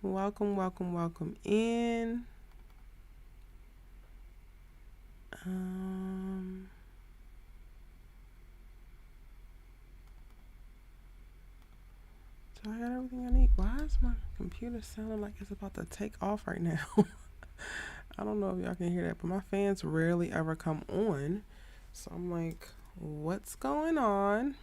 Welcome in. Do I got everything I need? Why is my computer sounding like it's about to take off right now? I don't know if y'all can hear that, but my fans rarely ever come on. So I'm like, what's going on?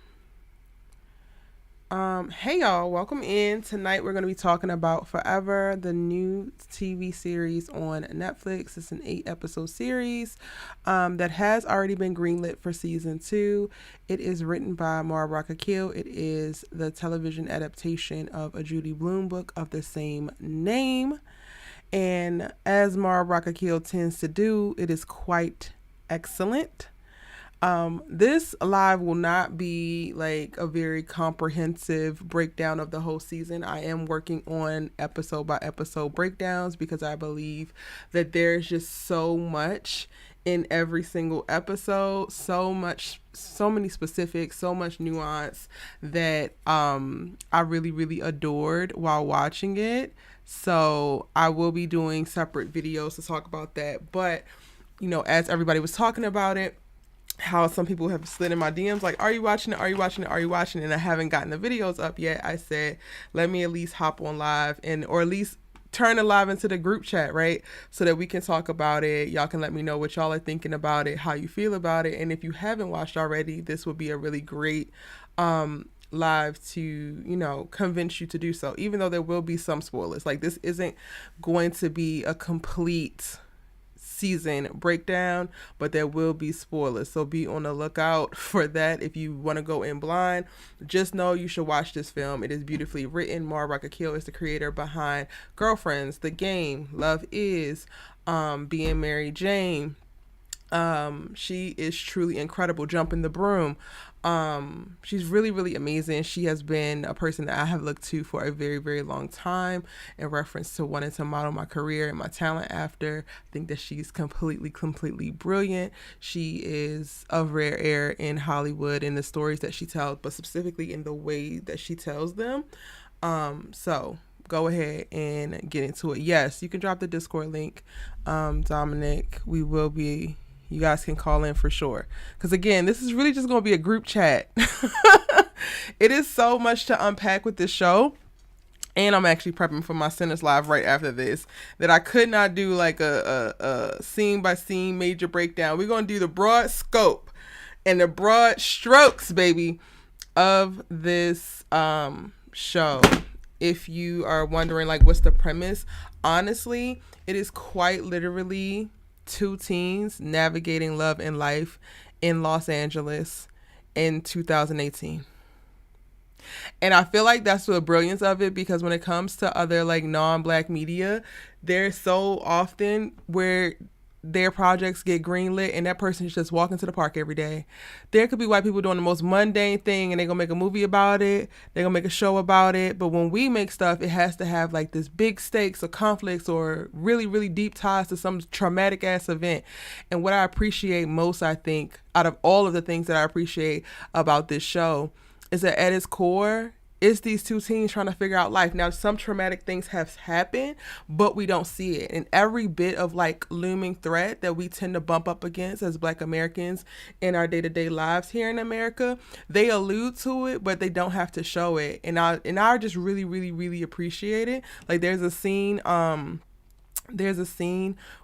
Hey y'all, welcome in. Tonight we're going to be talking about Forever, the new TV series on Netflix. It's an 8-episode series that has already been greenlit for season 2. It is written by Mara Akil. It is the television adaptation of a Judy Blume book of the same name. And as Mara Akil tends to do, it is quite excellent. This live will not be like a very comprehensive breakdown of the whole season. I am working on episode by episode breakdowns because I believe that there's just so much in every single episode, so many specifics, so much nuance that I really adored while watching it. So I will be doing separate videos to talk about that. But, as everybody was talking about it, how some people have slid in my DMs like, are you watching it? Are you watching it? Are you watching it? And I haven't gotten the videos up yet. I said, let me at least hop on live or at least turn the live into the group chat, right? So that we can talk about it. Y'all can let me know what y'all are thinking about it, how you feel about it. And if you haven't watched already, this would be a really great live to, convince you to do so, even though there will be some spoilers. Like, this isn't going to be a complete season breakdown, but there will be spoilers, so be on the lookout for that. If you want to go in blind, just know you should watch this film. It is beautifully written. Mara Akil is the creator behind Girlfriends, The Game, Love Is, Being Mary Jane. She is truly incredible. Jumping the Broom. She's really amazing. She has been a person that I have looked to for a very long time in reference to wanting to model my career and my talent after. I think that she's completely brilliant. She is of rare air in Hollywood in the stories that she tells, but specifically in the way that she tells them. So go ahead and get into it. Yes, you can drop the Discord link, Dominic. You guys can call in for sure. Because again, this is really just going to be a group chat. It is so much to unpack with this show. And I'm actually prepping for my Sinners Live right after this, that I could not do like a scene by scene major breakdown. We're going to do the broad scope and the broad strokes, baby, of this show. If you are wondering, like, what's the premise? Honestly, it is quite literally two teens navigating love and life in Los Angeles in 2018. And I feel like that's the brilliance of it, because when it comes to other like non-black media, there's so often where their projects get greenlit and that person is just walking to the park every day. There could be white people doing the most mundane thing and they're gonna make a movie about it, they're gonna make a show about it. But when we make stuff, it has to have like this big stakes or conflicts or really deep ties to some traumatic ass event. And what I appreciate most, I think, out of all of the things that I appreciate about this show, is that at its core, it's these two teens trying to figure out life. Now, some traumatic things have happened, but we don't see it. And every bit of like looming threat that we tend to bump up against as Black Americans in our day-to-day lives here in America, they allude to it, but they don't have to show it. And I just really appreciate it. Like, there's a scene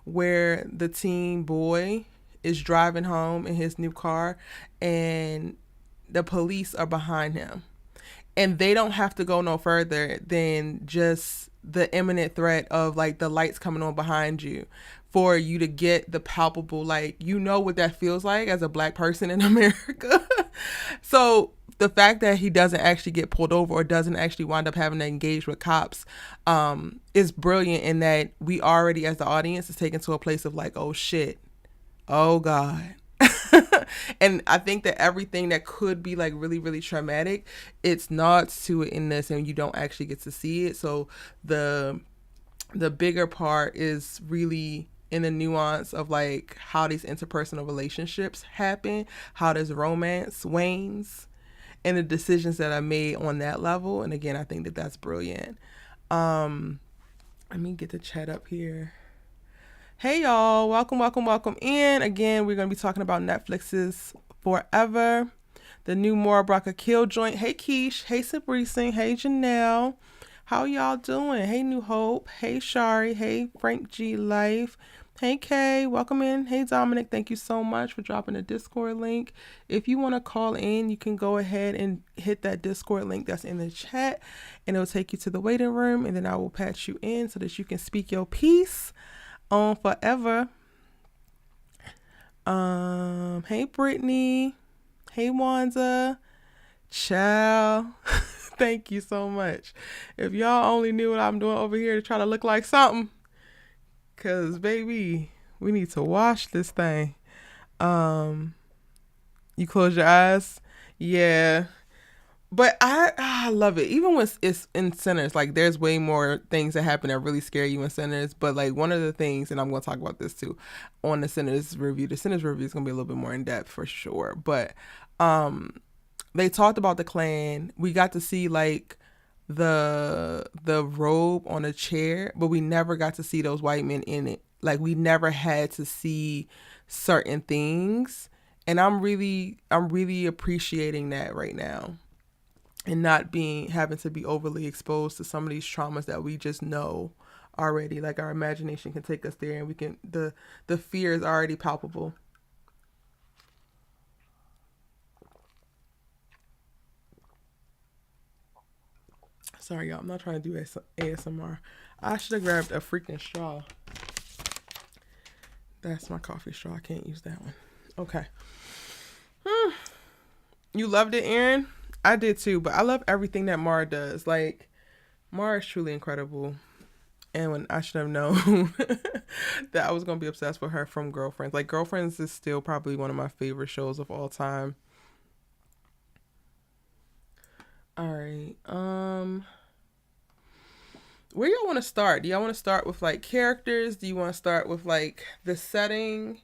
where the teen boy is driving home in his new car and the police are behind him. And they don't have to go no further than just the imminent threat of like the lights coming on behind you for you to get the palpable, like, what that feels like as a Black person in America. So the fact that he doesn't actually get pulled over or doesn't actually wind up having to engage with cops is brilliant, in that we already as the audience is taken to a place of like, oh shit, oh God. And I think that everything that could be like really traumatic, it's nods to it in this, and you don't actually get to see it. So the bigger part is really in the nuance of like how these interpersonal relationships happen, how does romance wanes, and the decisions that are made on that level. And again, I think that that's brilliant. Let me get the chat up here. Hey y'all, welcome in. Again, we're gonna be talking about Netflix's Forever, the new Maura Braca Kill joint. Hey Keish, hey Sabrina, hey Janelle. How y'all doing? Hey New Hope, hey Shari, hey Frank G Life, hey Kay, welcome in. Hey Dominic, thank you so much for dropping the Discord link. If you want to call in, you can go ahead and hit that Discord link that's in the chat, and it'll take you to the waiting room, and then I will patch you in so that you can speak your piece on Forever. Hey Brittany, hey Wanza, ciao. Thank you so much. If y'all only knew what I'm doing over here to try to look like something, cause baby, we need to wash this thing. You close your eyes, yeah. But I love it. Even when it's in centers, like there's way more things that happen that really scare you in centers. But like one of the things, and I'm going to talk about this too, on the centers review. The centers review is going to be a little bit more in depth for sure. But they talked about the Klan. We got to see like the robe on a chair, but we never got to see those white men in it. Like we never had to see certain things, and I'm really appreciating that right now, and not having to be overly exposed to some of these traumas that we just know already. Like our imagination can take us there, and we can the fear is already palpable. Sorry y'all, I'm not trying to do ASMR. I should have grabbed a freaking straw. That's my coffee straw. I can't use that one. Okay. You loved it, Aaron? I did too, but I love everything that Mara does. Like Mara is truly incredible. And when I should have known that I was gonna be obsessed with her from Girlfriends. Like Girlfriends is still probably one of my favorite shows of all time. All right. Where y'all want to start? Do y'all want to start with like characters? Do you want to start with like the setting?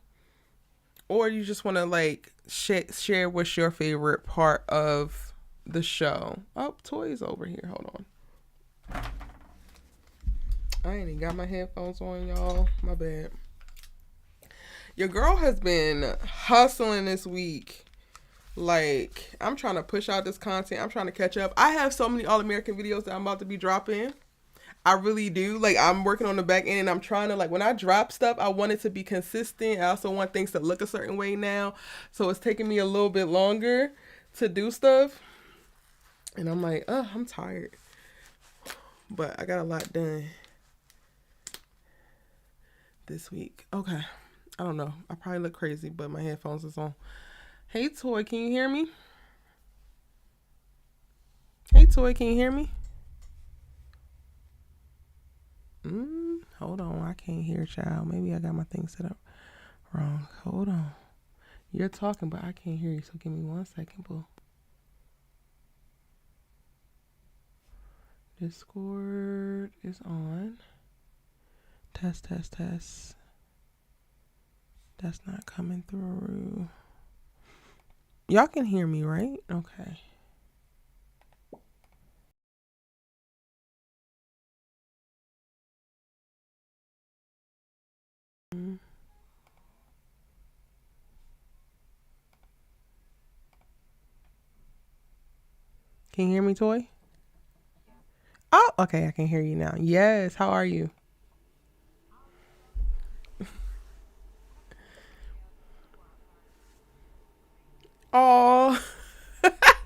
Or you just want to like share what's your favorite part of the show? Oh, Toy's over here. Hold on. I ain't even got my headphones on, y'all. My bad. Your girl has been hustling this week. Like, I'm trying to push out this content. I'm trying to catch up. I have so many All American videos that I'm about to be dropping. I really do. Like, I'm working on the back end, and I'm trying to, like, when I drop stuff, I want it to be consistent. I also want things to look a certain way now. So it's taking me a little bit longer to do stuff. And I'm like, I'm tired. But I got a lot done this week. Okay. I don't know. I probably look crazy, but my headphones is on. Hey, Toy, can you hear me? Hey, Toy, can you hear me? Hold on. I can't hear, child. Maybe I got my thing set up wrong. Hold on. You're talking, but I can't hear you, so give me 1 second, boo. Discord is on. Test. That's not coming through. Y'all can hear me, right? Okay. Can you hear me, Toy? Oh, okay. I can hear you now. Yes. How are you? Oh,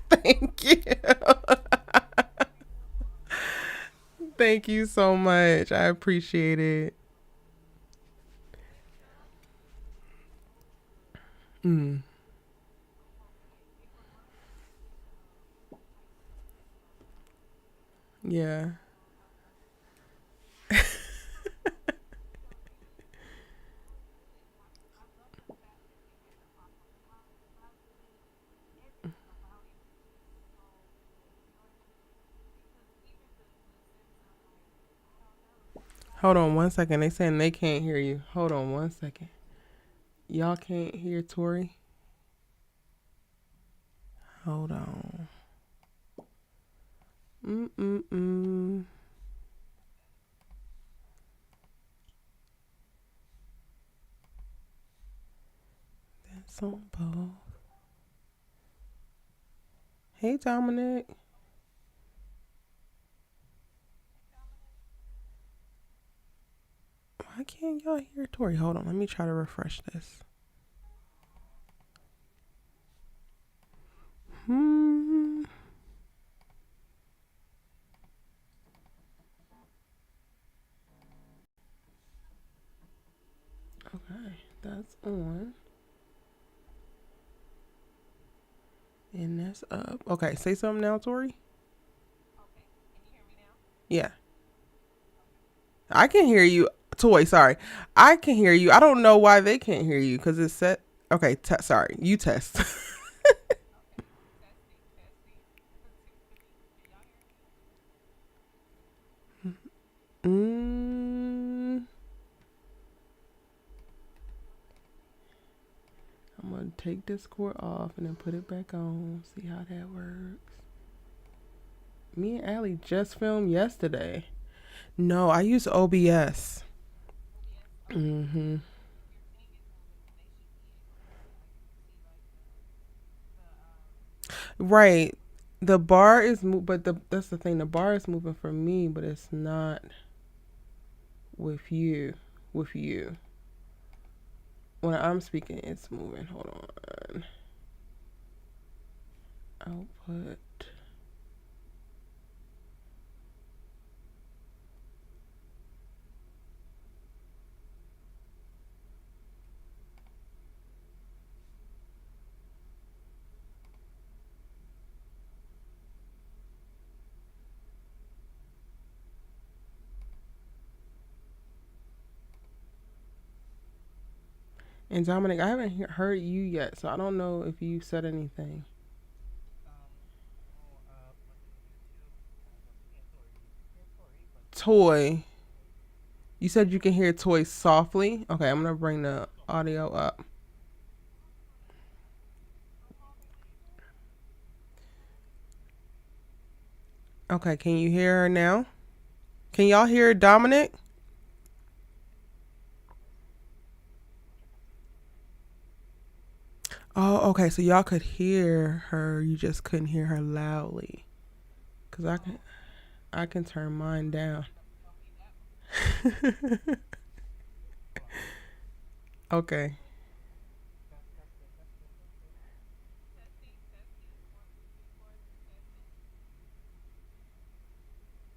thank you. Thank you so much. I appreciate it. Yeah. Hold on 1 second. They saying they can't hear you. Hold on 1 second. Y'all can't hear Tori? Hold on. Some both. Hey, Dominic. Why can't y'all hear Tori? Hold on. Let me try to refresh this. Hmm. Okay, that's on. And that's up. Okay, say something now, Tori. Yeah, I can hear you. Toy, sorry. I can hear you. I don't know why they can't hear you because it's set. Okay, sorry. You test. mm, I'm going to take Discord off and then put it back on. See how that works. Me and Allie just filmed yesterday. No, I use OBS. Mm-hmm. Right. The bar is but that's the thing. The bar is moving for me, but it's not with you. With you. When I'm speaking, it's moving. Hold on. Output. And Dominic, I haven't heard you yet, so I don't know if you said anything. Toy. You said you can hear Toy softly. Okay, I'm gonna bring the audio up. Okay, can you hear her now? Can y'all hear Dominic? Oh, okay. So y'all could hear her. You just couldn't hear her loudly. Cause I can turn mine down. Okay.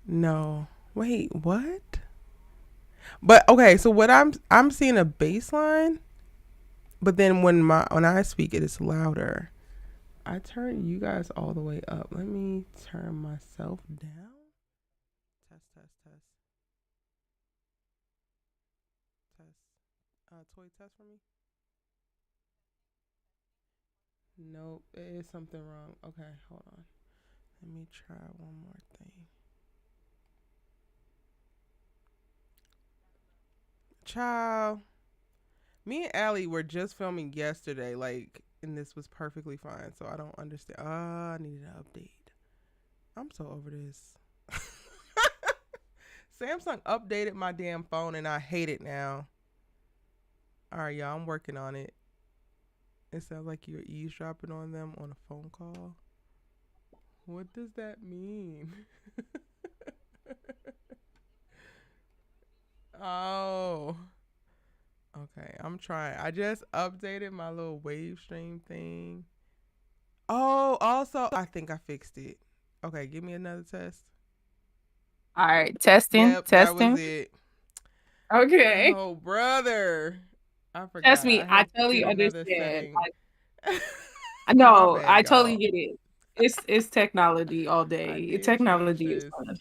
No. Wait, what? But okay, so what I'm seeing a bass line, but then when I speak it is louder. I turn you guys all the way up. Let me turn myself down. Test, test, test, test. Toy test for me? Nope, it is something wrong. Okay, hold on. Let me try one more thing. Child, me and Allie were just filming yesterday, like, and this was perfectly fine. So I don't understand. I needed an update. I'm so over this. Samsung updated my damn phone and I hate it now. All right, y'all, I'm working on it. It sounds like you're eavesdropping on them on a phone call. What does that mean? Oh, okay. I'm trying. I just updated my little wave stream thing. Oh, also, I think I fixed it. Okay, give me another test. All right, testing, Yep, that was testing. it. Okay. Oh, brother. I Trust forgot. me, I I had totally did another understand. setting. I My know, bad, I totally y'all. get it. It's technology all I day. did change Technology is this fun.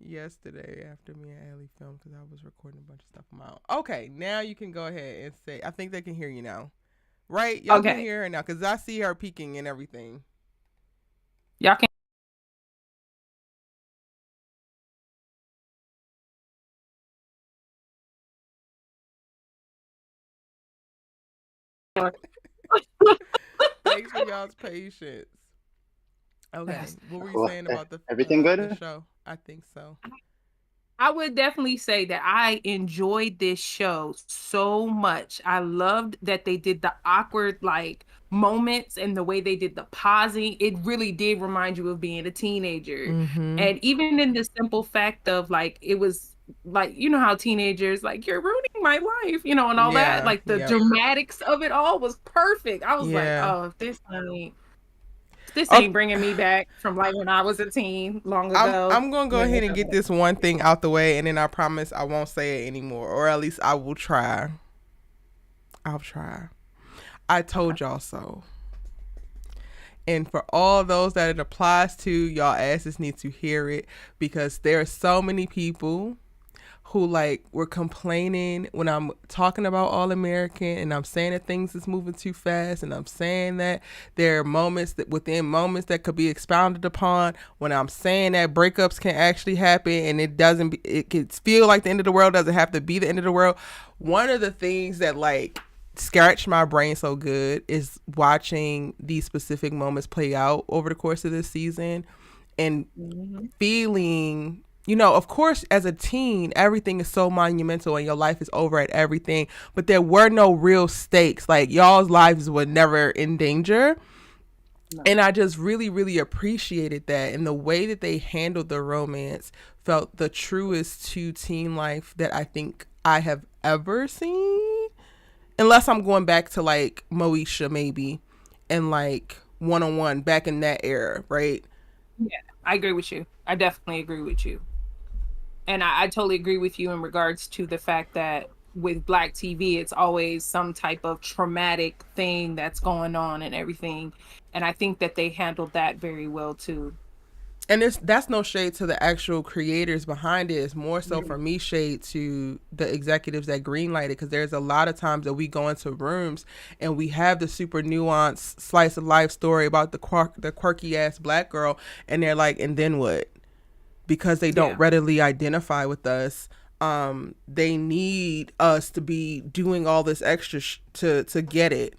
yesterday after me and Allie filmed because I was recording a bunch of stuff on my own. Okay, now you can go ahead and say. I think they can hear you now, right? Y'all can Okay, hear her now because I see her peeking and everything. y'all can. Thanks for y'all's patience. Okay, Yes. what were you Cool. saying about Everything the good? show? I think so. I would definitely say that I enjoyed this show so much. I loved that they did the awkward, like, moments and the way they did the pausing. It really did remind you of being a teenager. Mm-hmm. And even in the simple fact of, like, it was like, you know how teenagers, like, "You're ruining my life," and all that? Yeah. Like, the Yep. dramatics of it all was perfect. I was like, Yeah. "Oh, this ain't Okay. bringing me back from, like, when I was a teen long I'm ago." I'm gonna go ahead and get this one thing out the way, and then I promise I won't say it anymore, or at least I will try. I'll try. I Okay. told y'all so. And for all those that it applies to, y'all asses need to hear it, because there are so many people who like were complaining when I'm talking about All American and I'm saying that things is moving too fast, and I'm saying that there are moments that within moments that could be expounded upon, when I'm saying that breakups can actually happen and it can feel like the end of the world doesn't have to be the end of the world. One of the things that like scratched my brain so good is watching these specific moments play out over the course of this season, and Mhm. feeling, of course, as a teen, everything is so monumental and your life is over at everything, but there were no real stakes. Like, y'all's lives were never in danger. No. And I just really, really appreciated that. And the way that they handled the romance felt the truest to teen life that I think I have ever seen. Unless I'm going back to like Moesha, maybe, and like 101 back in that era, right? Yeah, I agree with you. I definitely agree with you. And I totally agree with you in regards to the fact that with Black TV, it's always some type of traumatic thing that's going on and everything. And I think that they handled that very well too. And that's no shade to the actual creators behind it. It's more so Mhm. for me shade to the executives that greenlight it, because there's a lot of times that we go into rooms and we have the super nuanced slice of life story about the quirky ass black girl, and they're like, and then what? Because they don't Yeah. readily identify with us. They need us to be doing all this extra to get it,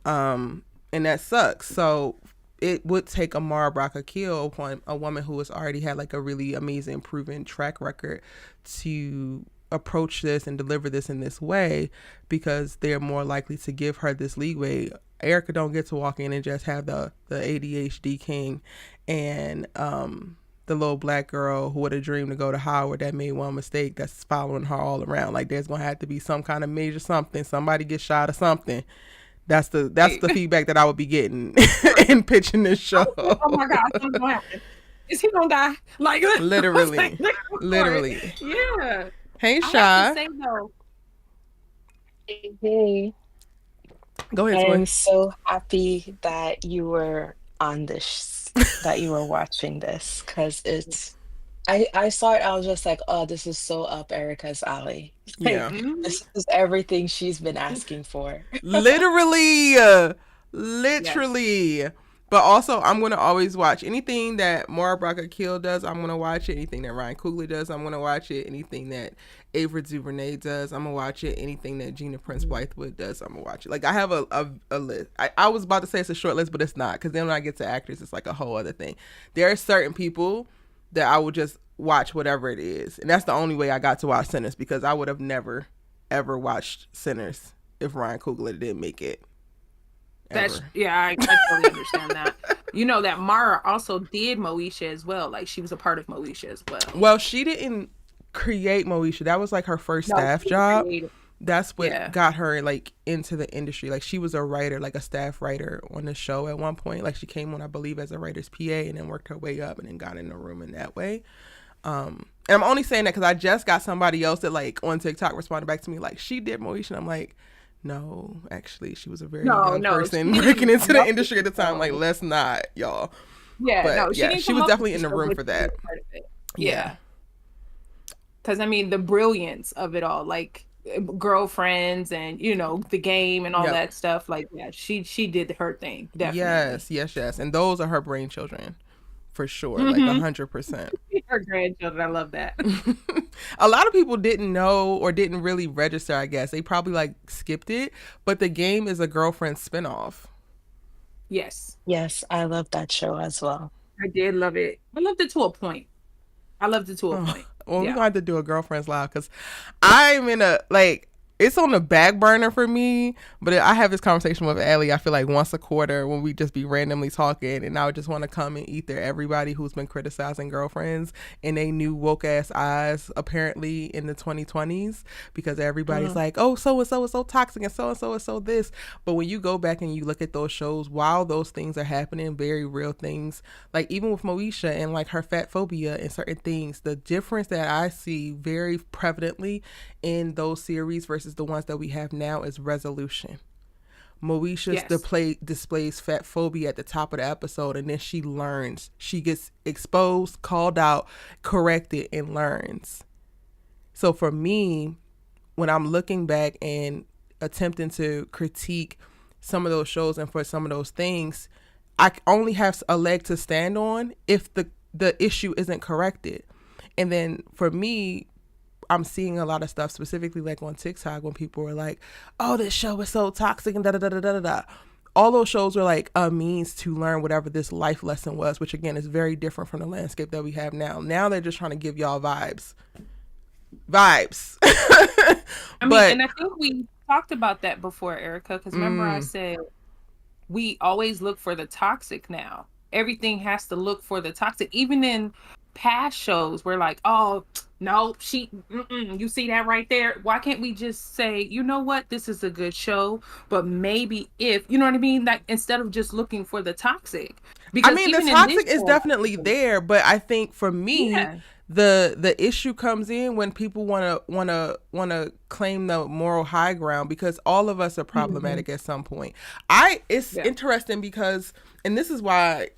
and that sucks. So it would take a Mara Brock Akil, upon a woman who has already had like a really amazing proven track record, to approach this and deliver this in this way, because they're more likely to give her this leeway. Erica don't get to walk in and just have the ADHD king and the little black girl who would have dreamed to go to Howard that made one mistake that's following her all around. Like, there's gonna have to be some kind of major something. Somebody gets shot or something. That's the feedback that I would be getting in pitching this show. Oh my God, something's gonna happen. Is he gonna die? Like, Literally, literally. yeah. Hey, I have to Sha, say though, Hey, go ahead, I'm Toy. so happy that you were on this, that you were watching this, because I saw it, I was just like, oh, this is so up Erica's alley. Yeah, Like, mhm, this is everything she's been asking for. literally, yes, literally. But also, I'm gonna always watch anything that Mara Brock Akil does. I'm gonna watch it. Anything that Ryan Coogler does, I'm gonna watch it. Anything that Ava DuVernay does, I'm gonna watch it. Anything that Gina Prince Mhm. Bythewood does, I'm gonna watch it. Like, I have a list. I was about to say it's a short list, but it's not, because then when I get to actors, it's like a whole other thing. There are certain people that I will just watch whatever it is, and that's the only way I got to watch Sinners, because I would have never ever watched Sinners if Ryan Coogler didn't make it that's ever. yeah. I totally understand that. You know that Mara also did Moesha as well. Like she was a part of Moesha as well. Well, she didn't create Moesha. That was like her first No, staff she was job. creative. That's what Yeah. got her like into the industry. Like, she was a writer, like a staff writer on the show at one point. Like, she came on, I believe, as a writer's PA, and then worked her way up and then got in the room in that way. And I'm only saying that because I just got somebody else that like on TikTok responded back to me like, she did Moesha. And I'm like, no, actually, she was a very No, young no, person she breaking didn't into come the up with industry at the the time. Like, show. let's not, y'all. Yeah, But no, she yeah, didn't she come was up with definitely the in the show, room but for she was that. a part of it. Yeah. Yeah, because I mean the brilliance of it all, like girlfriends and the game and all Yep. that stuff. Like yeah, she did her thing definitely. Yes, yes, yes. And those are her brain children for sure. Like Mm-hmm. 100%. Her grandchildren, I love that. A lot of people didn't know or didn't really register, I guess. They probably like skipped it. But the game is a girlfriend spinoff. Yes, Yes, I love that show as well. I did love it. I loved it to a point. I loved it to a Oh, point. Well, we're Yeah. gonna have to do a girlfriends live because I'm in a like it's on the back burner for me. But I have this conversation with Allie. I feel like once a quarter when we just be randomly talking, and I would just want to come and ether everybody who's been criticizing girlfriends in they new woke ass eyes apparently in the 2020s because everybody's Mhm. like, oh, so and so is so toxic and so is so this. But when you go back and you look at those shows, while those things are happening, very real things, like even with Moesha and like her fat phobia and certain things, the difference that I see very prevalently in those series versus the ones that we have now is resolution. Moesha Yes. displays fat phobia at the top of the episode, and then she learns. She gets exposed, called out, corrected, and learns. So for me, when I'm looking back and attempting to critique some of those shows and for some of those things, I only have a leg to stand on if the issue isn't corrected. And then for me, I'm seeing a lot of stuff specifically like on TikTok when people are like, "Oh, this show is so toxic," and da da da da da da. All those shows were like a means to learn whatever this life lesson was, which again is very different from the landscape that we have now. Now they're just trying to give y'all vibes. I mean, and But I think we talked about that before, Erica, because remember I said we always look for the toxic now. Everything has to look for the toxic. Even in past shows, we're like, oh, no, you see that right there? Why can't we just say, you know what? This is a good show, but maybe if, you know what I mean? Like, instead of just looking for the toxic. I Because mean, the even in this toxic is show, definitely there, but I think for me, yeah, the issue comes in when people want to claim the moral high ground because all of us are mhm, problematic at some point. It's yeah, interesting because, and this is why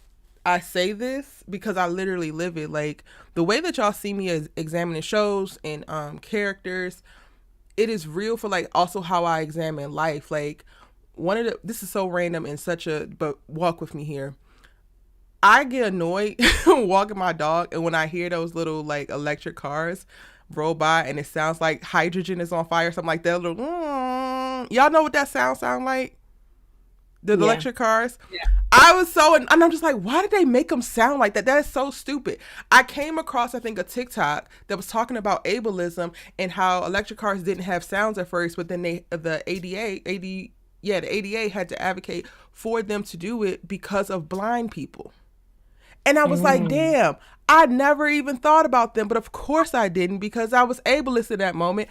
I say this because I literally live it. Like the way that y'all see me as examining shows and characters, it is real for like also how I examine life. Like this is so random and such a but walk with me here. I get annoyed walking my dog, and when I hear those little like electric cars roll by, and it sounds like hydrogen is on fire, something like that. Little, y'all know what that sound like? The Yeah. electric cars. yeah. I was so, and I'm just like, why did they make them sound like that? That is so stupid. I came across, I think, a TikTok that was talking about ableism and how electric cars didn't have sounds at first, but then the ADA had to advocate for them to do it because of blind people. And I was like, Mm, damn, I never even thought about them. But of course I didn't because I was ableist in that moment.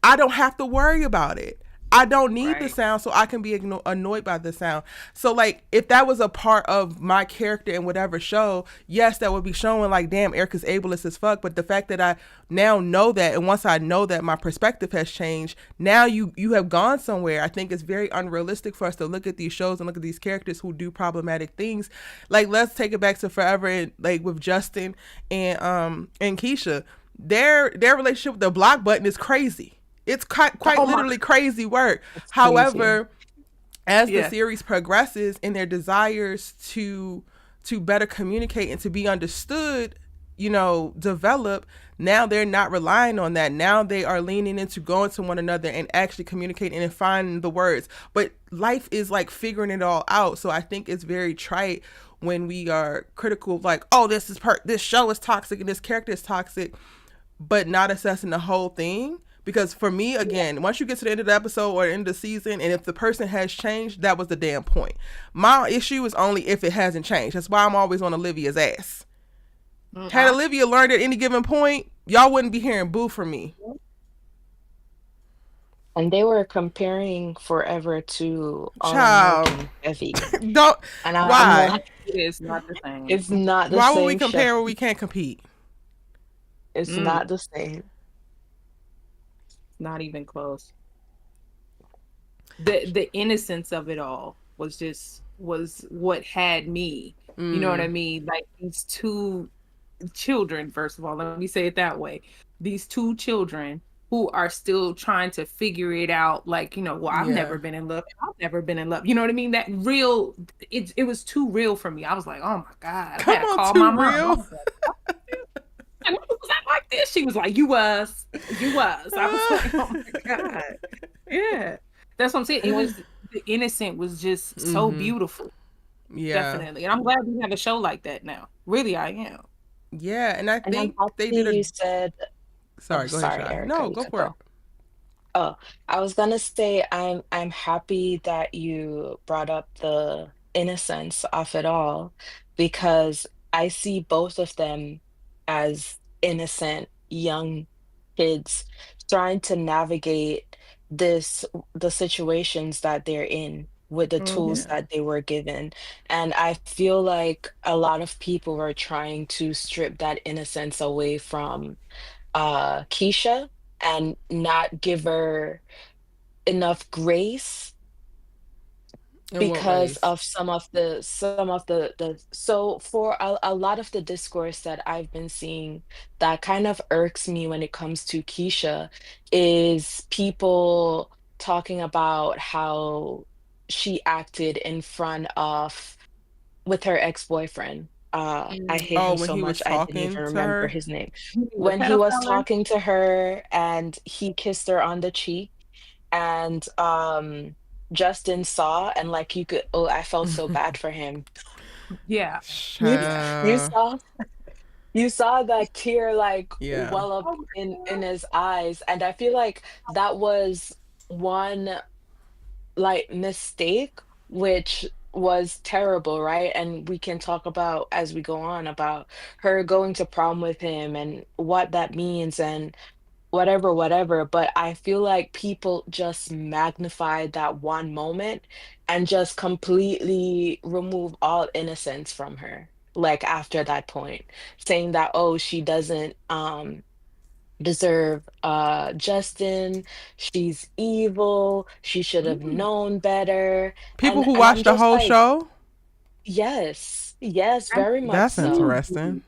I don't have to worry about it. I don't need the Right. sound so I can be annoyed by the sound. So, like, if that was a part of my character in whatever show, yes, that would be showing, like, damn, Erica's ableist as fuck. But the fact that I now know that, and once I know that my perspective has changed, now you have gone somewhere. I think it's very unrealistic for us to look at these shows and look at these characters who do problematic things. Like, let's take it back to Forever, and, like, with Justin and Keisha. Their relationship with the block button is crazy. It's quite Oh my, literally crazy work. it's crazy. However, as the yeah, series progresses and their desires to better communicate and to be understood, develop, now they're not relying on that. Now they are leaning into going to one another and actually communicating and finding the words. But life is like figuring it all out. So I think it's very trite when we are critical of like, oh, this show is toxic and this character is toxic, but not assessing the whole thing. Because for me, again, once you get to the end of the episode or the end of the season, and if the person has changed, that was the damn point. My issue is only if it hasn't changed. That's why I'm always on Olivia's ass. Had I, Olivia learned at any given point, y'all wouldn't be hearing boo from me. And they were comparing Forever to All Child, American Heavy. don't. And I'm Why? like, it is not the same. it's not the Why would we same show. compare when we can't compete? It's Mm, not the same. not even close. The innocence of it all was what had me. You know what I Mm, mean? Like these two children, first of all, let me say it that way. These two children who are still trying to figure it out, like, well, I've yeah. never been in love. I've never been in love. You know what I mean? That real, it was too real for me. I was like, oh my God. I Come had to on, call my too mom. I real. was like, and was that like this? She was like, you was. I was like, oh my God. Yeah. That's what I'm saying. It was the innocent was just so Mm-hmm. beautiful. Yeah. Definitely. And I'm glad we have a show like that now. Really, I am. Yeah. And I And I'm think they happy did a. you said Oh, Sorry, go ahead, sorry, Shy. Erica, No, you go could for it. go. Oh, I was gonna say I'm happy that you brought up the innocence of it all because I see both of them as innocent young kids trying to navigate this the situations that they're in with the tools Mm-hmm. Yeah. that they were given. And I feel like a lot of people are trying to strip that innocence away from Keisha and not give her enough grace In what because ways? of some of the so for a lot of the discourse that I've been seeing that kind of irks me when it comes to Keisha is people talking about how she acted in front of with her ex-boyfriend. I hate Oh, him when so he much was I didn't even talking to remember her. his name. The When he was pedophile. talking to her and he kissed her on the cheek and Justin saw and like you could oh I felt so bad for him. Yeah. You Yeah. you Child. saw you saw that tear like Yeah. well up Oh my in God. his eyes and I feel like that was one like mistake, which was terrible, right? And we can talk about as we go on about her going to prom with him and what that means and whatever, whatever. But I feel like people just magnified that one moment and just completely remove all innocence from her. Like after that point, saying that, oh, she doesn't deserve Justin, she's evil, she should have Mm, known better. People who And I'm watch the just whole like, show. yes, yes, that's very much That's so. interesting.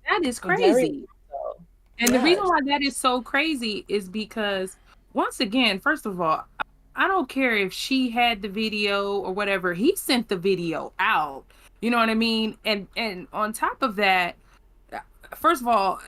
That is Very crazy. much so. And the reason Yes. why that is so crazy is because, once again, first of all, I don't care if she had the video or whatever. He sent the video out. You know what I mean? And on top of that, first of all,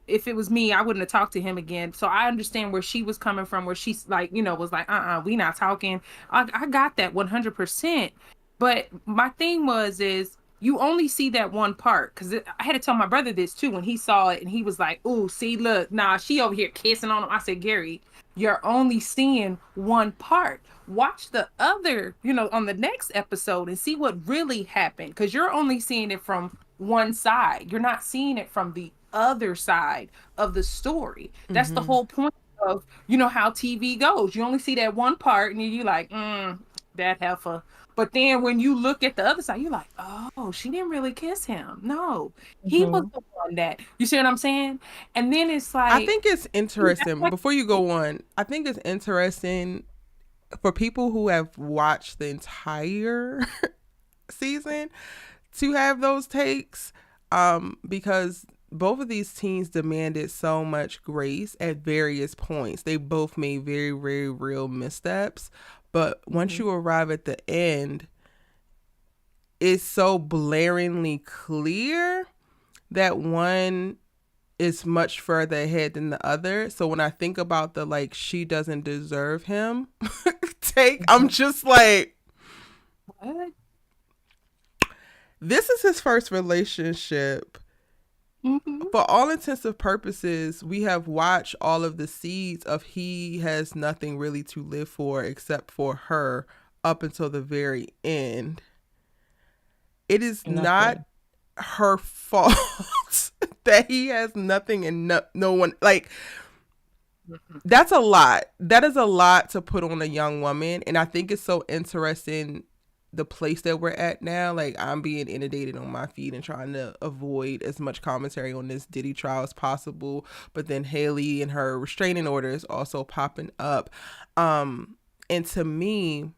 if it was me, I wouldn't have talked to him again. So I understand where she was coming from, where she's like, was like, we not talking. I got that 100%. But my thing is you only see that one part because I had to tell my brother this too when he saw it and he was like, "Oh, see, look, nah, she over here kissing on him." I said, "Gary, you're only seeing one part. Watch the other, on the next episode and see what really happened because you're only seeing it from one side. You're not seeing it from the other side of the story. That's the Mm-hmm. whole point of, how TV goes. You only see that one part and you like, that heifer. But then when you look at the other side, you're like, oh, she didn't really kiss him. No, he was Hmm. the one that, you see what I'm saying? And then it's I like, think it's interesting. Before you go on, I think it's interesting for people who have watched the entire season to have those takes, because both of these teens demanded so much grace at various points. They both made very, very real missteps. But once Mhm. you arrive at the end, it's so blaringly clear that one is much further ahead than the other. So when I think about the like she doesn't deserve him take, I'm just like, What? this is his first relationship. Hmm. For all intents and purposes, we have watched all of the seeds of he has nothing really to live for except for her up until the very end. It is not Nothing. her fault that he has nothing and no one. Like, that's a lot. That is a lot to put on a young woman. And I think it's so interesting the place that we're at now. Like, I'm being inundated on my feed and trying to avoid as much commentary on this Diddy trial as possible. But then Haley and her restraining order is also popping up. And to me,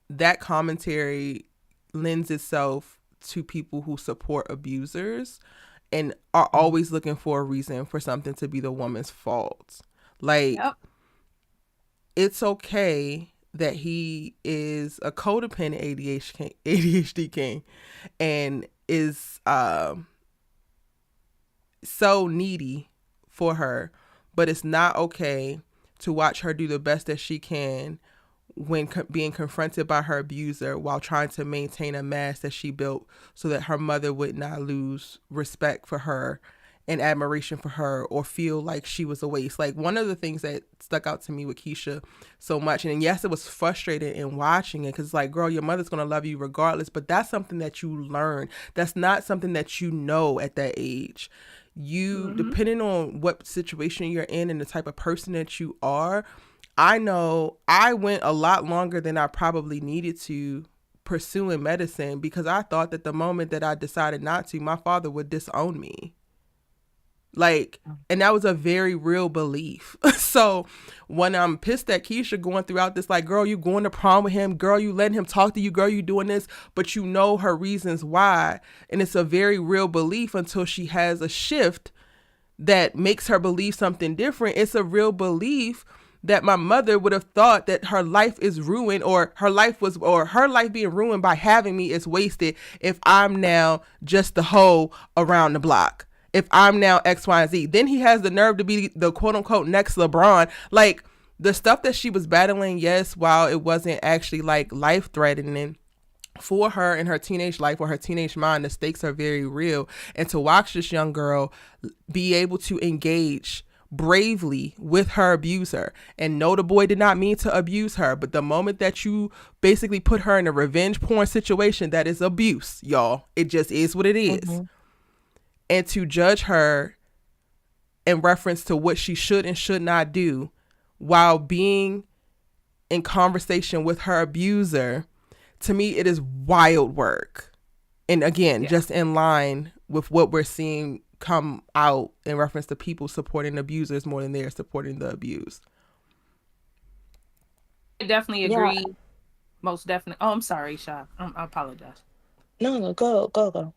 that commentary lends itself to people who support abusers and are always looking for a reason for something to be the woman's fault. Like, Yep. it's okay that he is a codependent ADHD king and is so needy for her, but it's not okay to watch her do the best that she can when being confronted by her abuser while trying to maintain a mask that she built so that her mother would not lose respect for her and admiration for her or feel like she was a waste. Like one of the things that stuck out to me with Keisha so much, and yes, it was frustrating in watching it because it's like, girl, your mother's gonna love you regardless, but that's something that you learn. That's not something that you know at that age. You, Mm-hmm. depending on what situation you're in and the type of person that you are, I know I went a lot longer than I probably needed to pursuing medicine because I thought that the moment that I decided not to, my father would disown me. Like, and that was a very real belief. So when I'm pissed at Keisha going throughout this, like, girl, you going to prom with him, girl, you letting him talk to you, girl, you doing this, but you know her reasons why. And it's a very real belief until she has a shift that makes her believe something different. It's a real belief that my mother would have thought that her life is ruined or her life being ruined by having me is wasted if I'm now just the hoe around the block. If I'm now X, Y, and Z. Then he has the nerve to be the quote unquote next LeBron. Like the stuff that she was battling, yes, while it wasn't actually like life threatening for her in her teenage life or her teenage mind, the stakes are very real. And to watch this young girl be able to engage bravely with her abuser and know the boy did not mean to abuse her, but the moment that you basically put her in a revenge porn situation, that is abuse, y'all. It just is what it is. Mm-hmm. And to judge her in reference to what she should and should not do while being in conversation with her abuser, to me, it is wild work. And again, Yeah. just in line with what we're seeing come out in reference to people supporting abusers more than they're supporting the abused. I definitely Yeah. agree. Most definitely. Oh, I'm sorry, Sha. I apologize. No, no, go.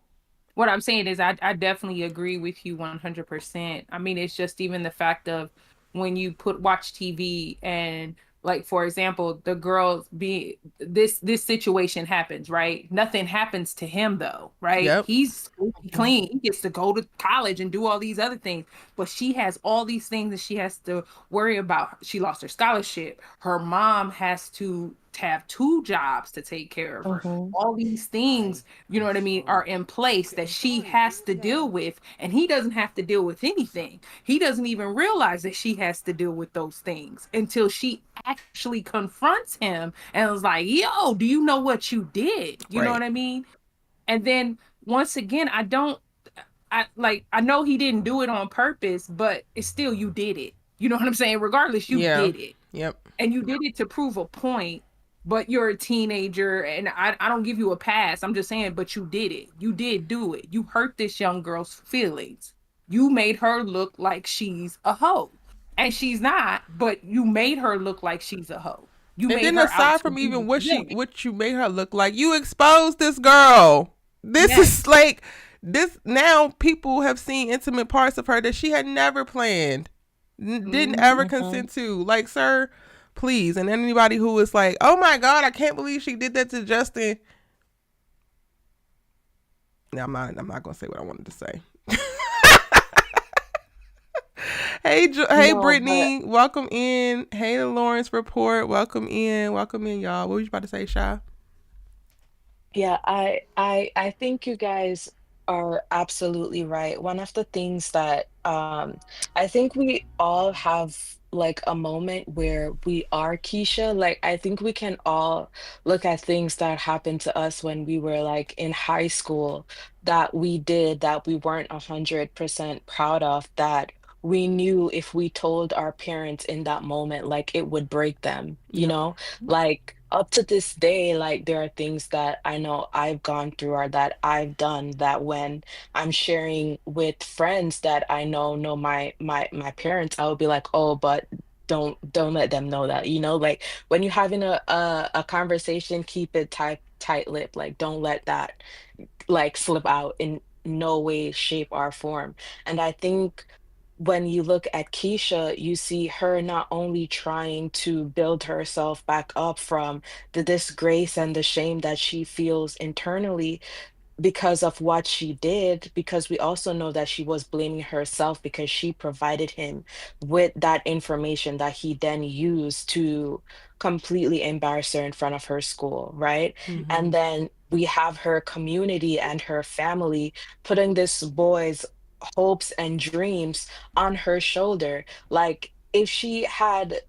What I'm saying is I definitely agree with you 100%. I mean, it's just even the fact of when you watch TV and like for example, the girls be this situation happens, right? Nothing happens to him though, right? Yep. He's squeaky Mm-hmm. clean. He gets to go to college and do all these other things, but she has all these things that she has to worry about. She lost her scholarship. Her mom has to have two jobs to take care of her. Mm-hmm. All these things, you know what I mean, are in place that she has to deal with, and he doesn't have to deal with anything. He doesn't even realize that she has to deal with those things until she actually confronts him and was like, yo, do you know what you did? You know Right. what I mean? And then once again, I know he didn't do it on purpose, but it's still you did it. You know what I'm saying? Regardless, you Yeah. did it. Yep. And you did it to prove a point, but you're a teenager and I don't give you a pass. I'm just saying, but you did it. You did do it. You hurt this young girl's feelings. You made her look like she's a hoe. And she's not, but you made her look like she's a hoe. You And made then her out aside to from be even yeah, what you made her look like, you exposed this girl. This yes. is like this now people have seen intimate parts of her that she had never planned. Didn't ever Mm-hmm. consent to. Like, sir, please. And anybody who is like, oh my God, I can't believe she did that to Justin. No, I'm not gonna say what I wanted to say. Hey, No, but Brittany, welcome in. Hey, the Lawrence Report, welcome in, y'all. What were you about to say, Sha? yeah, I think you guys are absolutely right. One of the things that I think we all have like a moment where we are Keisha. Like I think we can all look at things that happened to us when we were like in high school that we did that we weren't 100% proud of, that we knew if we told our parents in that moment, like it would break them, you Yep. know? Like up to this day, like there are things that I know I've gone through or that I've done that when I'm sharing with friends that I know my parents, I will be like, oh, but don't let them know that, you know, like when you're having a conversation, keep it tight lip. Like don't let that like slip out in no way, shape, or form. And I think when you look at Keisha, you see her not only trying to build herself back up from the disgrace and the shame that she feels internally, because of what she did, because we also know that she was blaming herself because she provided him with that information that he then used to completely embarrass her in front of her school, right? Mm-hmm. And then we have her community and her family putting this boy's hopes and dreams on her shoulder. Like if she had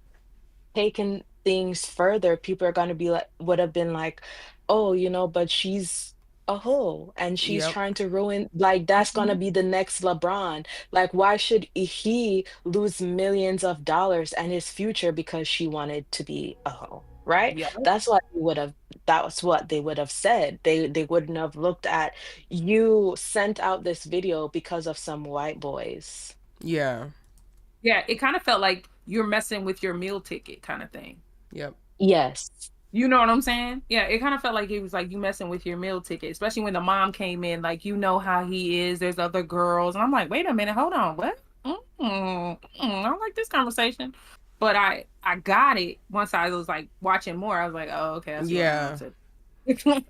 taken things further, people are gonna be like, would have been like, oh, but she's a hoe and she's Yep. trying to ruin, like, that's gonna Mhm. be the next LeBron. Like, why should he lose millions of dollars and his future because she wanted to be a hoe? Right? Yeah. That's what they would have, that was what they would have said. They wouldn't have looked at, you sent out this video because of some white boys. Yeah. Yeah, it kind of felt like you're messing with your meal ticket kind of thing. Yep. Yes. You know what I'm saying? Yeah, it kind of felt like it was like you messing with your meal ticket, especially when the mom came in, like, you know how he is. There's other girls. And I'm like, wait a minute, hold on. What? I don't like this conversation. But I got it once I was like watching more. I was like, oh, okay, I see why mom Yeah. said.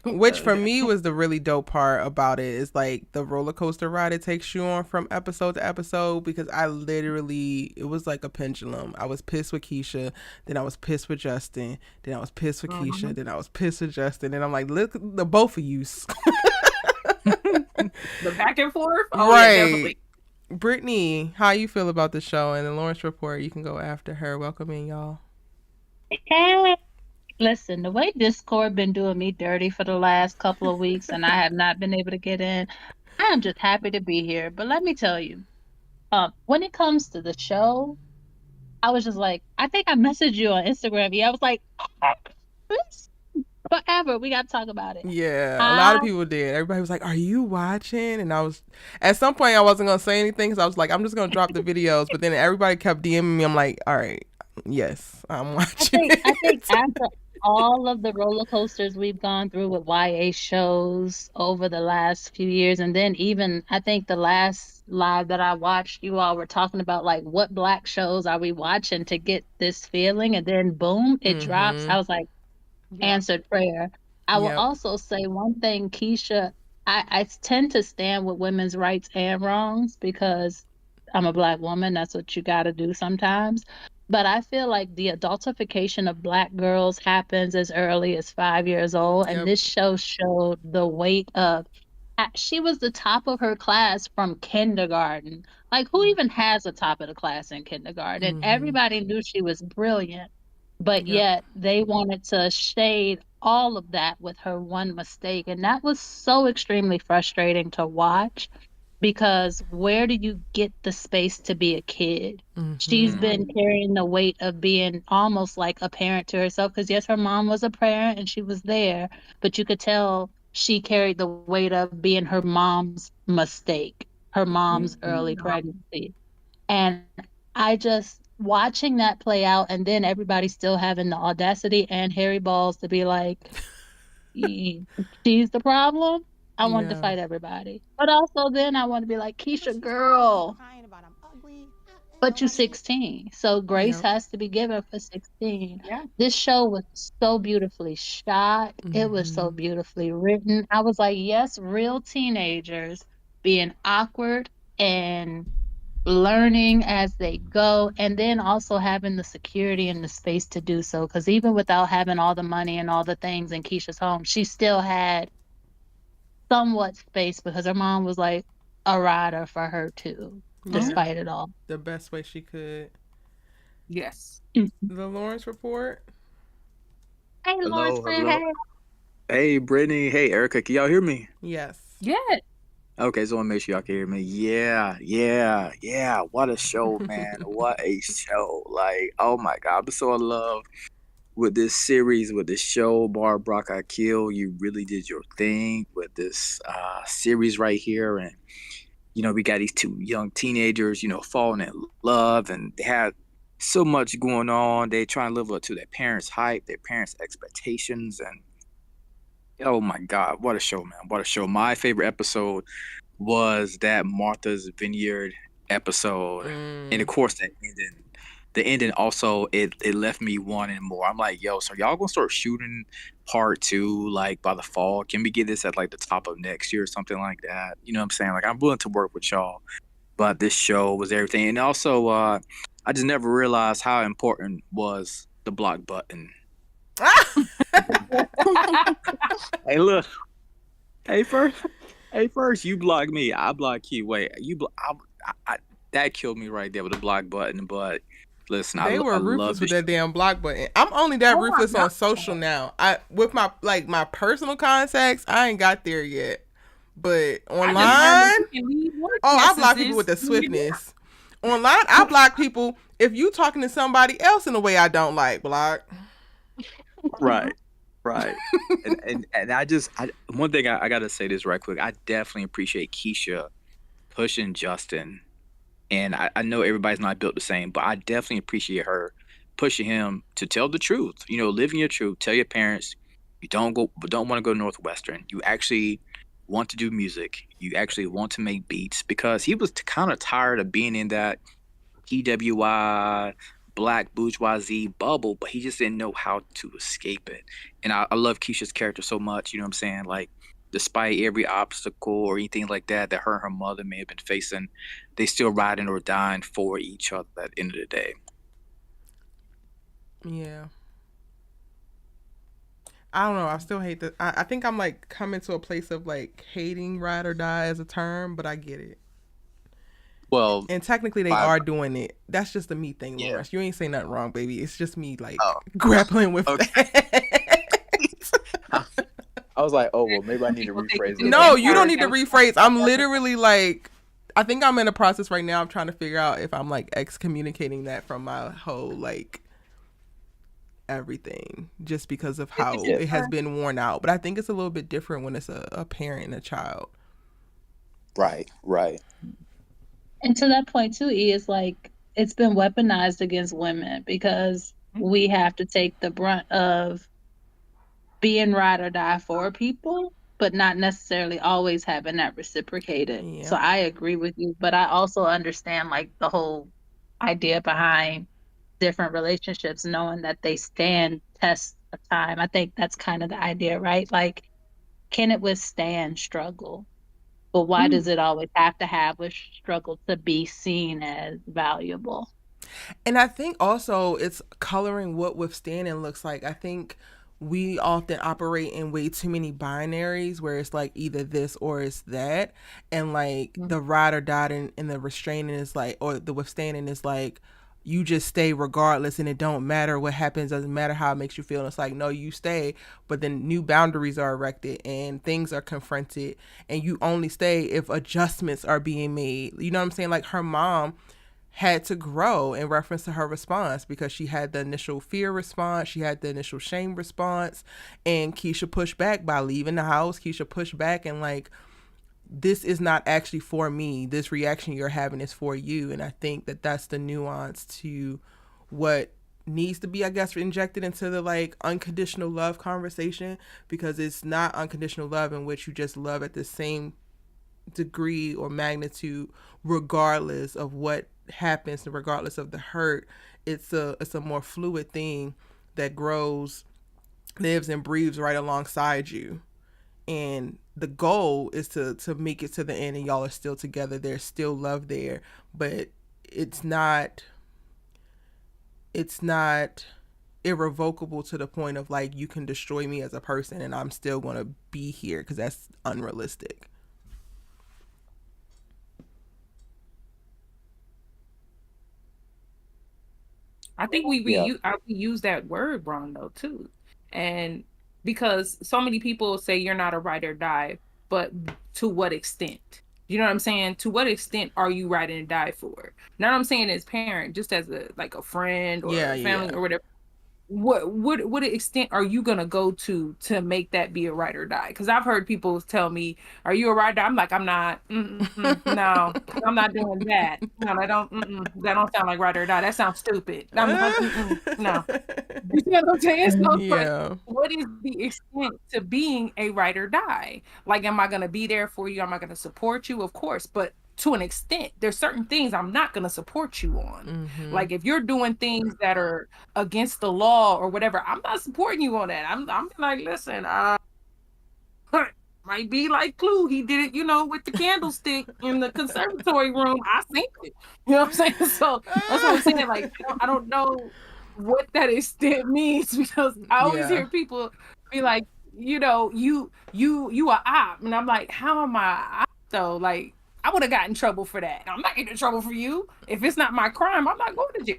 Which for Okay. me was the really dope part about it is like the roller coaster ride it takes you on from episode to episode, because I literally, it was like a pendulum. I was pissed with Keisha, then I was pissed with Justin, then I was pissed with Keisha, Mhm. then I was pissed with Justin, and I'm like, look, the both of you. The back and forth. Oh yeah, Right. definitely. Brittany, how you feel about the show and the Lawrence Report? You can go after her. Welcome in, y'all. Hey, listen, the way Discord been doing me dirty for the last couple of weeks and I have not been able to get in, I am just happy to be here. But let me tell you, when it comes to the show, I was just like, I think I messaged you on Instagram. Yeah, I was like, this forever. We got to talk about it. Yeah, a I lot of people did. Everybody was like, "Are you watching?" And I was, at some point, I wasn't gonna say anything because I was like, "I'm just gonna drop the videos." But then everybody kept DMing me. I'm like, "All right, yes, I'm I watching think I think it." after all of the roller coasters we've gone through with YA shows over the last few years, and then even I think the last live that I watched, you all were talking about like what black shows are we watching to get this feeling, and then boom, it drops. Mm-hmm. I was like, Yeah. answered prayer. I will Yep. also say one thing, Keisha. I tend to stand with women's rights and wrongs because I'm a black woman. That's what you got to do sometimes. But I feel like the adultification of black girls happens as early as 5 years old. And Yep. this show showed the weight of she was the top of her class from kindergarten. Like, who even has a top of the class in kindergarten? And Mm-hmm. everybody knew she was brilliant, but Yep. yet they wanted to shade all of that with her one mistake. And that was so extremely frustrating to watch because where do you get the space to be a kid? She's Mm-hmm. been carrying the weight of being almost like a parent to herself because, yes, her mom was a parent and she was there, but you could tell she carried the weight of being her mom's mistake, her mom's early Mhm. pregnancy. And I just watching that play out, and then everybody still having the audacity and hairy balls to be like, "Y- she's the problem." I wanted to Yeah. fight everybody. But also then I want to be like, Keisha, girl, but you 16. So grace Yep. has to be given for 16. Yeah. This show was so beautifully shot. It was so Mm-hmm. beautifully written. I was like, yes, real teenagers being awkward and learning as they go, and then also having the security and the space to do so. Because even without having all the money and all the things in Keisha's home, she still had somewhat space because her mom was like a rider for her too, Yeah. Mhm. despite it all. The best way she could. Yes. Mhm. The Lawrence Report. Hey, Lawrence Hello, friend, hello. hey. Hey, Brittany. Hey, Erica. Can y'all hear me? Yes. Yeah. Okay, so I want to make sure y'all can hear me. Yeah, yeah, yeah. What a show, man. What a show. Like, oh my God. I'm so in love with this series, with this show, Bar Brock I Kill. You really did your thing with this series right here. And, we got these two young teenagers, falling in love, and they had so much going on. They trying to live up to their parents' hype, their parents' expectations, and oh my God, what a show, man. What a show. My favorite episode was that Martha's Vineyard episode. And of Mm. course the ending also it left me wanting more. I'm like, yo, so y'all gonna start shooting part two like by the fall? Can we get this at like the top of next year or something like that? You know what I'm saying? Like I'm willing to work with y'all. But this show was everything. And also I just never realized how important was the block button. Hey look, hey first. Hey, first you block me, I block you. Wait, that killed me right there with the block button. But listen, They I were love ruthless the with that show. damn block button. I'm only that Oh my ruthless god. on social now. I with my personal contacts, I ain't got there yet. But I just learned that online, you can leave voice oh, I block people with messages the when you're swiftness. Online, I block people if you talking to somebody else in a way I don't like. Block. Right, right. And one thing I gotta say this right quick. I definitely appreciate Keisha pushing Justin, and I know everybody's not built the same, but I definitely appreciate her pushing him to tell the truth. You know, living your truth. Tell your parents you don't want to go to Northwestern. You actually want to do music. You actually want to make beats because he was kind of tired of being in that PWI black bourgeoisie bubble, but he just didn't know how to escape it. And I love Keisha's character so much. You know what I'm saying? Like, despite every obstacle or anything like that her and her mother may have been facing, they still riding or dying for each other at the end of the day. Yeah. I don't know. I still hate that. I think I'm like coming to a place of like hating ride or die as a term, but I get it. Well, And technically, they I, are doing it. That's just a me thing, yeah. Lawrence. You ain't saying nothing wrong, baby. It's just me like Oh, grappling with okay. that. I was like, oh well, maybe I need to People take rephrase it it. to No, the you don't need to entire rephrase. I'm literally like, I think I'm in a process right now. I'm trying to figure out if I'm like excommunicating that from my whole like everything just because of how It's Yeah, it has her. been worn out. But I think it's a little bit different when it's a parent and a child. right, right. And to that point too, E is like it's been weaponized against women because we have to take the brunt of being ride or die for people, but not necessarily always having that reciprocated. So Yeah. I agree with you, but I also understand like the whole idea behind different relationships, knowing that they stand test of time. I think that's kind of the idea, right? Like, can it withstand struggle? But why does it always have to have a struggle to be seen as valuable? And I think also it's coloring what withstanding looks like. I think we often operate in way too many binaries where it's like either this or it's that. And like the ride or die and the restraining is like, or the withstanding is like, you just stay regardless and it don't matter what happens, doesn't matter how it makes you feel. And it's like, no, you stay, but then new boundaries are erected and things are confronted and you only stay if adjustments are being made. You know what I'm saying? Like her mom had to grow in reference to her response because she had the initial fear response, she had the initial shame response, and Keisha pushed back by leaving the house. Keisha pushed back and like, this is not actually for me. This reaction you're having is for you. And I think that that's the nuance to what needs to be, I guess, injected into the like unconditional love conversation, because it's not unconditional love in which you just love at the same degree or magnitude regardless of what happens and regardless of the hurt. It's a more fluid thing that grows, lives and breathes right alongside you, and the goal is to make it to the end and y'all are still together. There's still love there, but it's not irrevocable to the point of like you can destroy me as a person and I'm still going to be here, because that's unrealistic. I think we Yeah, we use that word wrong though too, and because so many people say you're not a ride or die, but to what extent? You know what I'm saying? To what extent are you ride and die for? Not I'm saying as parent, just as a like a friend Yeah, or yeah. family or whatever. What extent are you gonna go to make that be a ride or die? Because I've heard people tell me, "Are you a ride or die?" I'm like, I'm not. No, I'm not doing that. No, that don't sound like ride or die. That sounds stupid. I'm not. No. You know what I'm saying? So it's like, Yeah. what is the extent to being a ride or die? Like, am I gonna be there for you? Am I gonna support you? Of course, but to an extent, there's certain things I'm not gonna support you on. Like if you're doing things that are against the law or whatever, I'm not supporting you on that. I'm like, listen, might be like Clue. He did it, with the candlestick in the conservatory room. I seen it. You know what I'm saying? So that's what I'm saying. Like, I don't know what that extent means because I always Yeah. hear people be like, you a op. And I'm like, how am I a op though? Like, I would have gotten in trouble for that. I'm not getting in trouble for you. If it's not my crime, I'm not going to jail.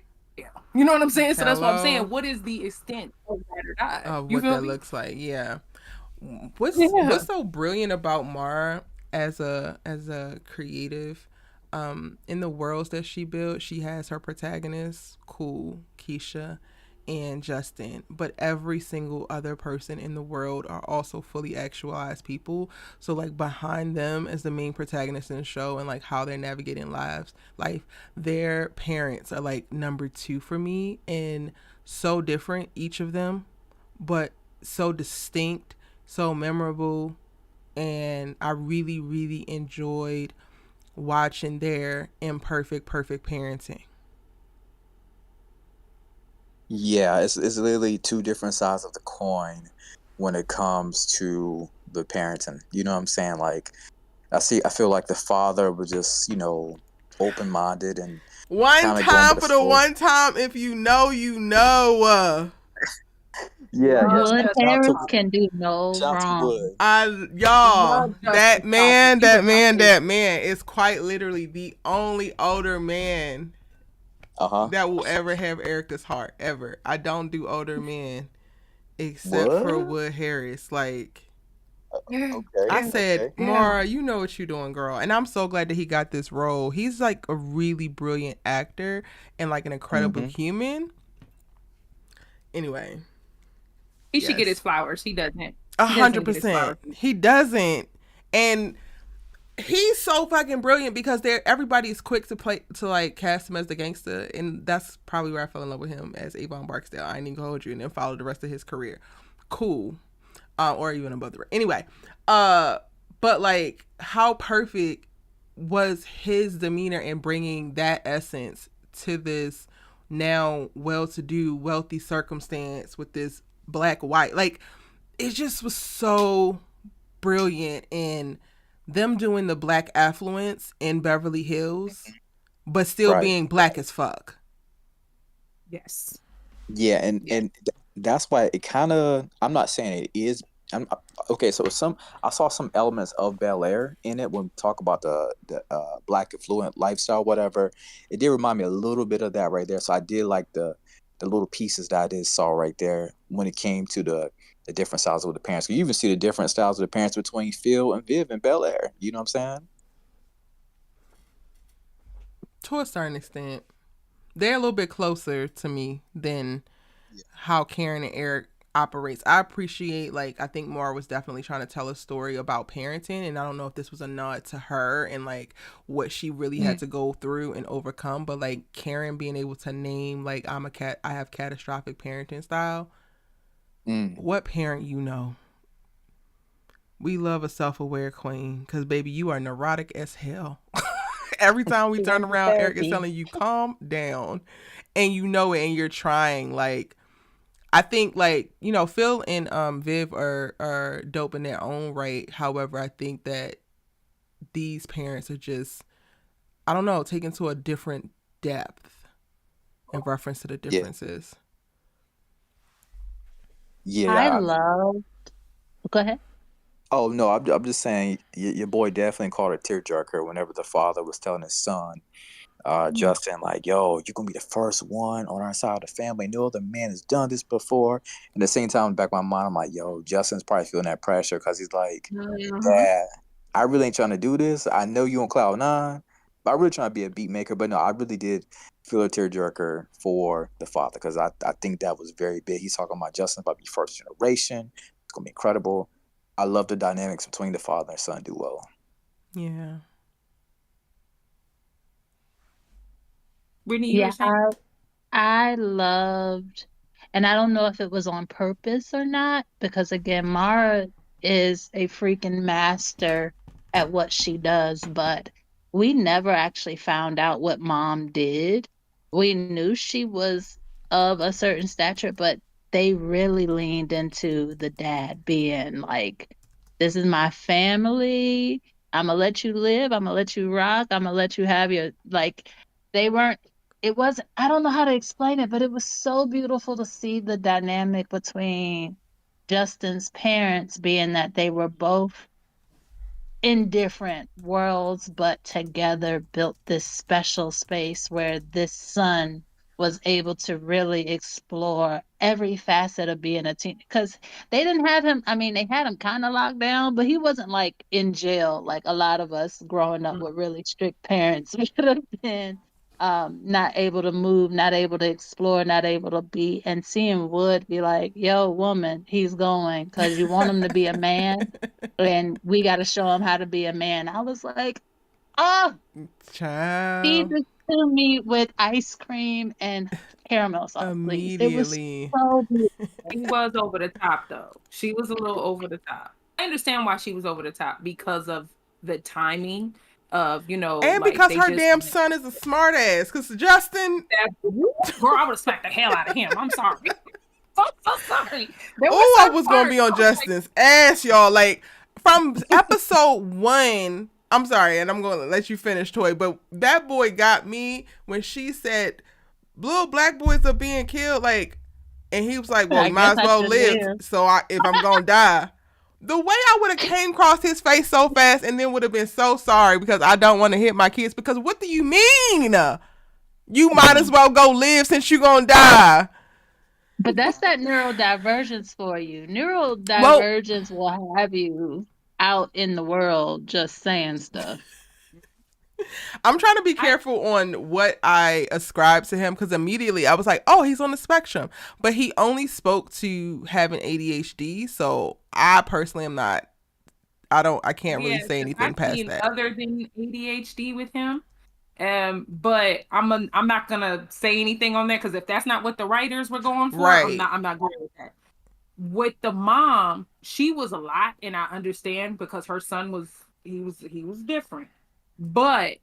You know what I'm saying? So that's what I'm saying. Hello. What is the extent of that or not? You What feel that me? looks like. Yeah. What's Yeah. so brilliant about Mara as a creative, in the worlds that she built, she has her protagonists, Cool, Keisha, and Justin, but every single other person in the world are also fully actualized people. So like behind them as the main protagonist in the show and like how they're navigating life, their parents are like number two for me, and so different each of them, but so distinct, so memorable, and I really, really enjoyed watching their imperfect, perfect parenting. Yeah, it's literally two different sides of the coin when it comes to the parenting. You know what I'm saying? Like I feel like the father was just, open minded and One kind of going time with the for the flow. one time, if you know, you know. Yeah, yeah. Love Good Shout out Justin to parents Bieber. can do no shout out to wrong. Wood. Y'all, Love Justin Bieber. He was my favorite. that man is quite literally the only older man Uh-huh. that will ever have Erica's heart ever. I don't do older men except for What? Wood Harris. Like, Okay, I Yeah. said, okay. Yeah. Mara, you know what you're doing, girl. And I'm so glad that he got this role. He's like a really brilliant actor and like an incredible Mm-hmm. human. Anyway, He should get his yes. flowers. He doesn't. A He doesn't hundred get his percent. flowers. He doesn't. And he's so fucking brilliant because everybody's quick to play to like cast him as the gangster, and that's probably where I fell in love with him as Avon Barksdale. I ain't even gonna hold you, and then follow the rest of his career. Cool, or even above the anyway. Uh, but like, how perfect was his demeanor in bringing that essence to this now well-to-do, wealthy circumstance with this black white, like it just was so brilliant in them doing the black affluence in Beverly Hills, but still Right. being black as fuck. Yes. Yeah, and Yes. and that's why it kind of. I'm not saying it is. I'm okay. So I saw some elements of Bel Air in it when we talk about the black affluent lifestyle, whatever. It did remind me a little bit of that right there. So I did like the little pieces that I did saw right there when it came to the different styles of the parents. You even see the different styles of the parents between Phil and Viv and Bel Air. You know what I'm saying? To a certain extent, they're a little bit closer to me than Yeah. how Karen and Eric operates. I appreciate, like, I think Maura was definitely trying to tell a story about parenting, and I don't know if this was a nod to her and like what she really had to go through and overcome, but like Karen being able to name like I have catastrophic parenting style. Mm, What parent you know? We love a self-aware queen because baby, you are neurotic as hell. Every time we She turn went to around, Eric is therapy. telling you calm down, and you know it, and you're trying. Like, I think like, Phil and Viv are dope in their own right. However, I think that these parents are just, I don't know, taken to a different depth in reference to the yeah. differences. I Yeah. love, go ahead. Oh no, I'm just saying your boy definitely called a tearjerker whenever the father was telling his son, Justin, like, yo, you're gonna be the first one on our side of the family. No other man has done this before. And at the same time, in the back of my mind, I'm like, yo, Justin's probably feeling that pressure because he's like, Mhm. Dad, I really ain't trying to do this. I know you on cloud nine, but I really trying to be a beat maker. But no, I really did feel a tearjerker for the father because I think that was very big. He's talking about Justin about to be first generation. It's gonna be incredible. I love the dynamics between the father and son duo. Yeah. Brittany, you were Yeah, saying? I loved, and I don't know if it was on purpose or not, because again, Mara is a freaking master at what she does, but we never actually found out what mom did. We knew she was of a certain stature, but they really leaned into the dad being like, this is my family. I'm gonna let you live. I'm gonna let you rock. I'm gonna let you have your, like, they weren't, it was, I don't know how to explain it, but it was so beautiful to see the dynamic between Justin's parents, being that they were both in different worlds, but together built this special space where this son was able to really explore every facet of being a teen. Because they didn't have him, I mean, they had him kind of locked down, but he wasn't like in jail like a lot of us growing up with really strict parents would have been. Not able to move, not able to explore, not able to be, and seeing Wood be like, yo, woman, he's going because you want him to be a man and we got to show him how to be a man. I was like, oh, feed Child. this to me with ice cream and caramel sauce, please. It was Immediately. so She beautiful. was over the top though. She was a little over the top. I understand why she was over the top because of the timing of, And like because they her just damn son is a smart ass. Because Justin, girl, I would have smacked the hell out of him. I'm sorry. So sorry. oh, I was going to be on Justin's ass, y'all. Like, from episode 1, I'm sorry, and I'm going to let you finish, Toy, but that boy got me when she said, little black boys are being killed, like, and he was like, well, I you might guess as I well should live, live. so if I'm going to die. The way I would have came across his face so fast and then would have been so sorry because I don't want to hit my kids, because what do you mean? You might as well go live since you going to die. But that's that neurodivergence for you. Well, Neurodivergence will have you out in the world just saying stuff. I'm trying to be careful on what I ascribe to him, because immediately I was like, oh, he's on the spectrum. But he only spoke to having ADHD. So I personally am not, I can't really say anything I've past seen that. other than ADHD with him. But I'm not gonna say anything on that because if that's not what the writers were going for, Right. I'm not going with that. With the mom, she was a lot, and I understand because her son was different. But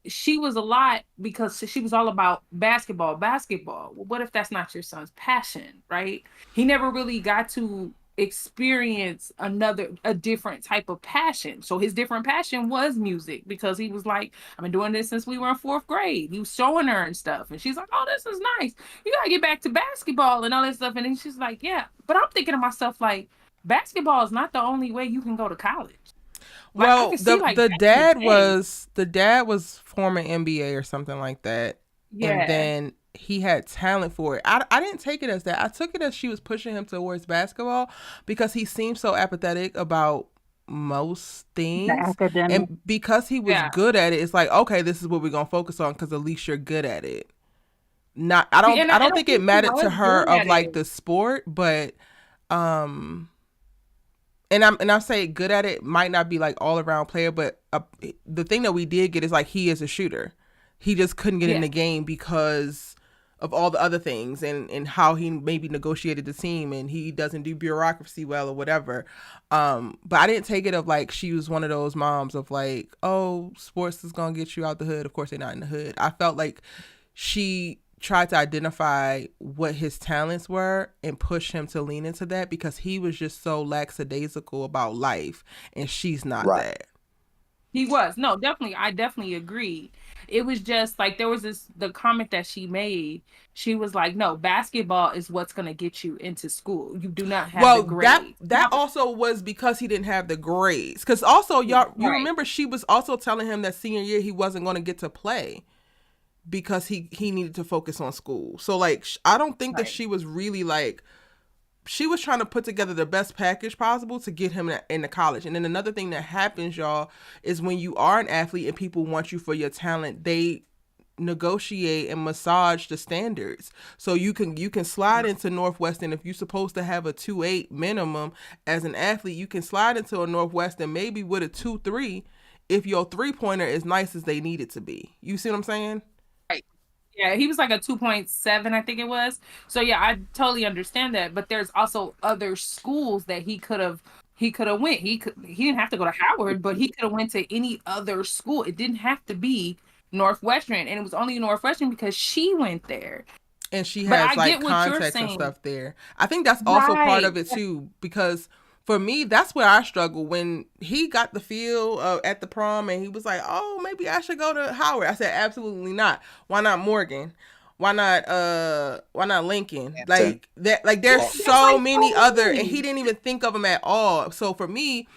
she was a lot because she was all about basketball. Well, what if that's not your son's passion, right? He never really got to experience a different type of passion. So his different passion was music because he was like, I've been doing this since we were in 4th grade. He was showing her and stuff. And she's like, oh, this is nice. You gotta get back to basketball and all that stuff. And then she's like, yeah. But I'm thinking to myself, like, basketball is not the only way you can go to college. Like, I Well, could see like the back in dad day, was former NBA or something like that. And yeah. then he had talent for it. I didn't take it as that. I took it as she was pushing him towards basketball because he seemed so apathetic about most The things. academic. And because he was Yeah. good at it, it's like, okay, this is what we're going to focus on because at least you're good at it. Not And I I don't don't think it think he mattered to was her good of at like it. the sport, but um and I say good at it might not be like all around player, but the thing that we did get is like he is a shooter. He just couldn't get in Yeah. the game because of all the other things and how he maybe negotiated the team and he doesn't do bureaucracy well or whatever. But I didn't take it of like she was one of those moms of like, oh, sports is gonna get you out the hood. Of course they're not in the hood. I felt like she tried to identify what his talents were and push him to lean into that because he was just so lackadaisical about life and she's not Right. that. He was. No, definitely. I definitely agree. It was just like there was the comment that she made. She was like, no, basketball is what's going to get you into school. You do not have the Well, that grade. that also was because he didn't have the grades. Because also, y'all, you Right. remember she was also telling him that senior year he wasn't going to get to play because he needed to focus on school. So like, I don't think that Right. she was really like, she was trying to put together the best package possible to get him into college. And then another thing that happens, y'all, is when you are an athlete and people want you for your talent, they negotiate and massage the standards. So you can slide into Northwestern if you're supposed to have a 2.8 minimum as an athlete. You can slide into a Northwestern maybe with a 2.3 if your 3-pointer is nice as they need it to be. You see what I'm saying? Yeah, he was like a 2.7, I think it was. So yeah, I totally understand that. But there's also other schools that he could have went. He didn't have to go to Howard, but he could have went to any other school. It didn't have to be Northwestern, and it was only Northwestern because she went there. And she But has I like get what you're contacts and saying. stuff there. I think that's also part Right. of it too, because for me, that's where I struggle. When he got the feel at the prom and he was like, oh, maybe I should go to Howard. I said, absolutely not. Why not Morgan? Why not Lincoln? Hampton. Like that, like there's Oh, so like many so other, and many. he didn't even think of them at all. So for me,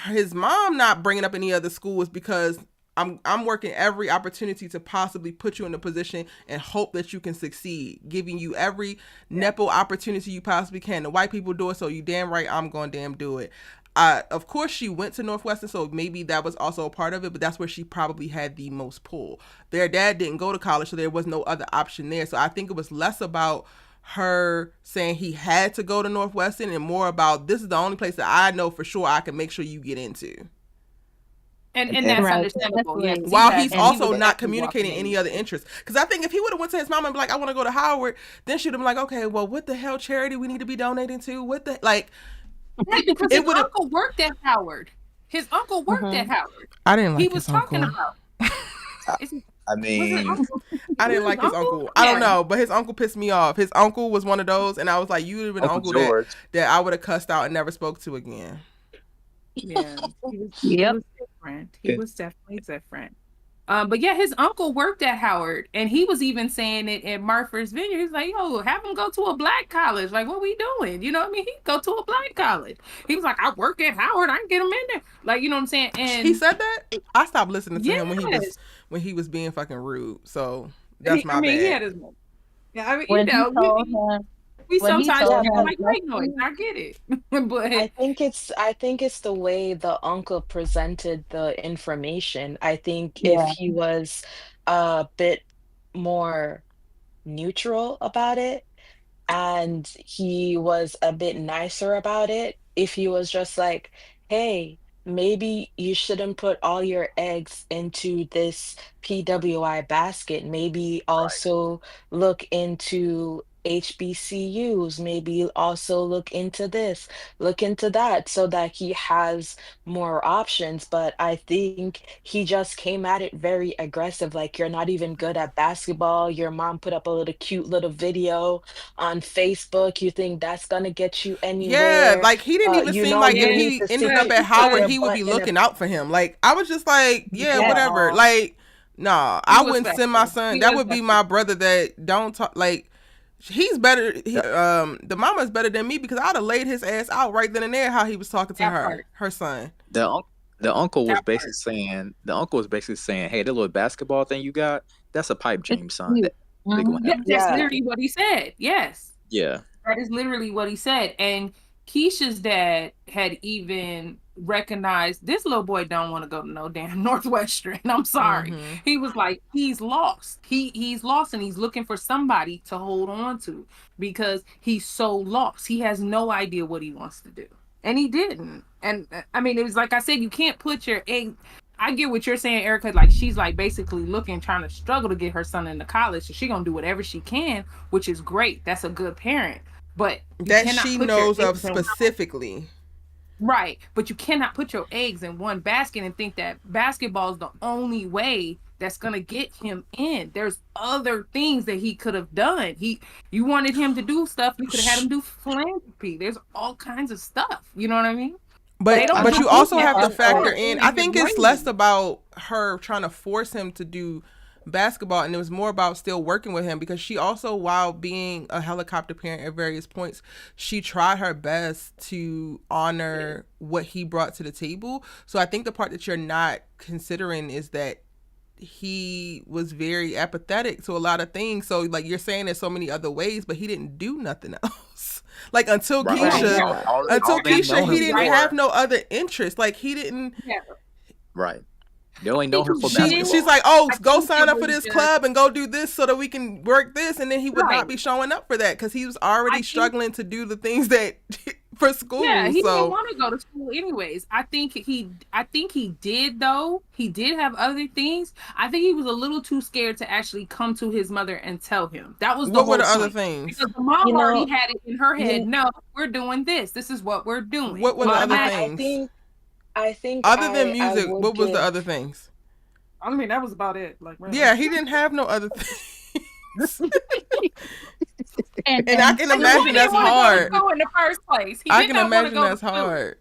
his mom not bringing up any other school is because I'm working every opportunity to possibly put you in a position and hope that you can succeed, giving you every nepo opportunity you possibly can. The white people do it, so you damn right I'm going to damn do it. Of course, she went to Northwestern, so maybe that was also a part of it, but that's where she probably had the most pull. Their dad didn't go to college, so there was no other option there. So I think it was less about her saying he had to go to Northwestern and more about this is the only place that I know for sure I can make sure you get into. And and that's Right. understandable. Yes, Definitely. While he he's had, and he And also was not definitely communicating welcoming. any other interests. Because I think if he would have went to his mom and be like, I want to go to Howard, then she'd have been like, okay, well, what the hell charity we need to be donating to? What the, like, Right, because it his would have, uncle worked at Howard. His uncle worked at Howard. I didn't He like was his talking uncle. about. I, Is it, I was it mean, uncle? I didn't Was like his uncle. I don't know, but his uncle pissed me off. His uncle was one of those, and I was like, you would have been an Uncle uncle George. that I would have cussed out and never spoke to again. Yeah, he Yep. was different. He was definitely different. But yeah, his uncle worked at Howard, and he was even saying it at Martha's Vineyard. He's like, "Yo, have him go to a black college. Like, what we doing? You know what I mean? He go to a black college." He was like, "I work at Howard. I can get him in there." Like, you know what I'm saying? And He said that? I stopped listening to him yes, when he was being fucking rude. So that's my I mean, he bad. had his. Yeah, I mean, when he told him, we when he sometimes told feel Yeah, him, like but white noise. I get it, but I think it's the way the uncle presented the information. I think if yeah, he was a bit more neutral about it, and he was a bit nicer about it, if he was just like, hey, maybe you shouldn't put all your eggs into this PWI basket. Maybe Right. also look into HBCUs, maybe also look into this, look into that, so that he has more options. But I think he just came at it very aggressive, like you're not even good at basketball. Your mom put up a little cute little video on Facebook. You think that's gonna get you Yeah, anywhere? like he didn't even You seem know, like you if need he to ended sit up but at sit Howard, your he would butt be in a looking out for him. Like I was just like, yeah, yeah. whatever. Like, nah, he I was wouldn't send my special. son. He That was would be special. my brother that don't talk like he's better. The, The mama's better than me because I'd have laid his ass out right then and there how he was talking to That part. her son. the, un- the uncle was That basically part. saying, hey, that little basketball thing you got, that's a pipe it's dream, son. cute. They gonna Yeah, have to that's Yeah. stick it. literally what he said. Yes. Yeah. That is literally what he said. And Keisha's dad had even recognized this little boy don't want to go to no damn Northwestern. I'm sorry. Mm-hmm. He was like, he's lost. He's lost and he's looking for somebody to hold on to because he's so lost. He has no idea what he wants to do. And he didn't. And I mean, it was like I said, you can't put your egg. I get what you're saying, Erica. Like she's like basically looking, trying to struggle to get her son into college. So she's gonna do whatever she can, which is great. That's a good parent. But you That cannot she put your knows of eggs in specifically. right. But you cannot put your eggs in one basket and think that basketball is the only way that's gonna get him in. There's other things that he could have done. You wanted him to do stuff, you could have had him do philanthropy. There's all kinds of stuff. You know what I mean? They don't But just you do also that have to for factor sports. in. They I get think it's brains. less about her trying to force him to do basketball, and it was more about still working with him because she also, while being a helicopter parent at various points, she tried her best to honor what he brought to the table. So I think the part that you're not considering is that he was very apathetic to a lot of things. So like you're saying there's so many other ways, but he didn't do nothing else. Like until Right. Right. Keisha, Yeah. until All they Keisha, know he him didn't Right. have for. no other interest. Like he didn't. Yeah. Right. They only know him for She didn't- She's basketball. like, oh, I go think sign it up for was this just- club and go do this so that we can work this, and then he would Right. not be showing up for that because he was already think- struggling to do the things that for school. Yeah, he didn't So want to go to school anyways. I think he did though. He did have other things. I think he was a little too scared to actually come to his mother and tell him. That was the what were the whole other point. things? Because the mom You know, already had it in her head. you- No, we're doing this. This is what we're doing. What were the other Automatic- things? I think Other than I music, would what was the give- other things? I mean, that was about it. Like, really. Yeah, he didn't have no other things. And, And I can Because imagine he that's didn't want to hard. go to school in the first place. He I did can not want to imagine go to that's school. hard.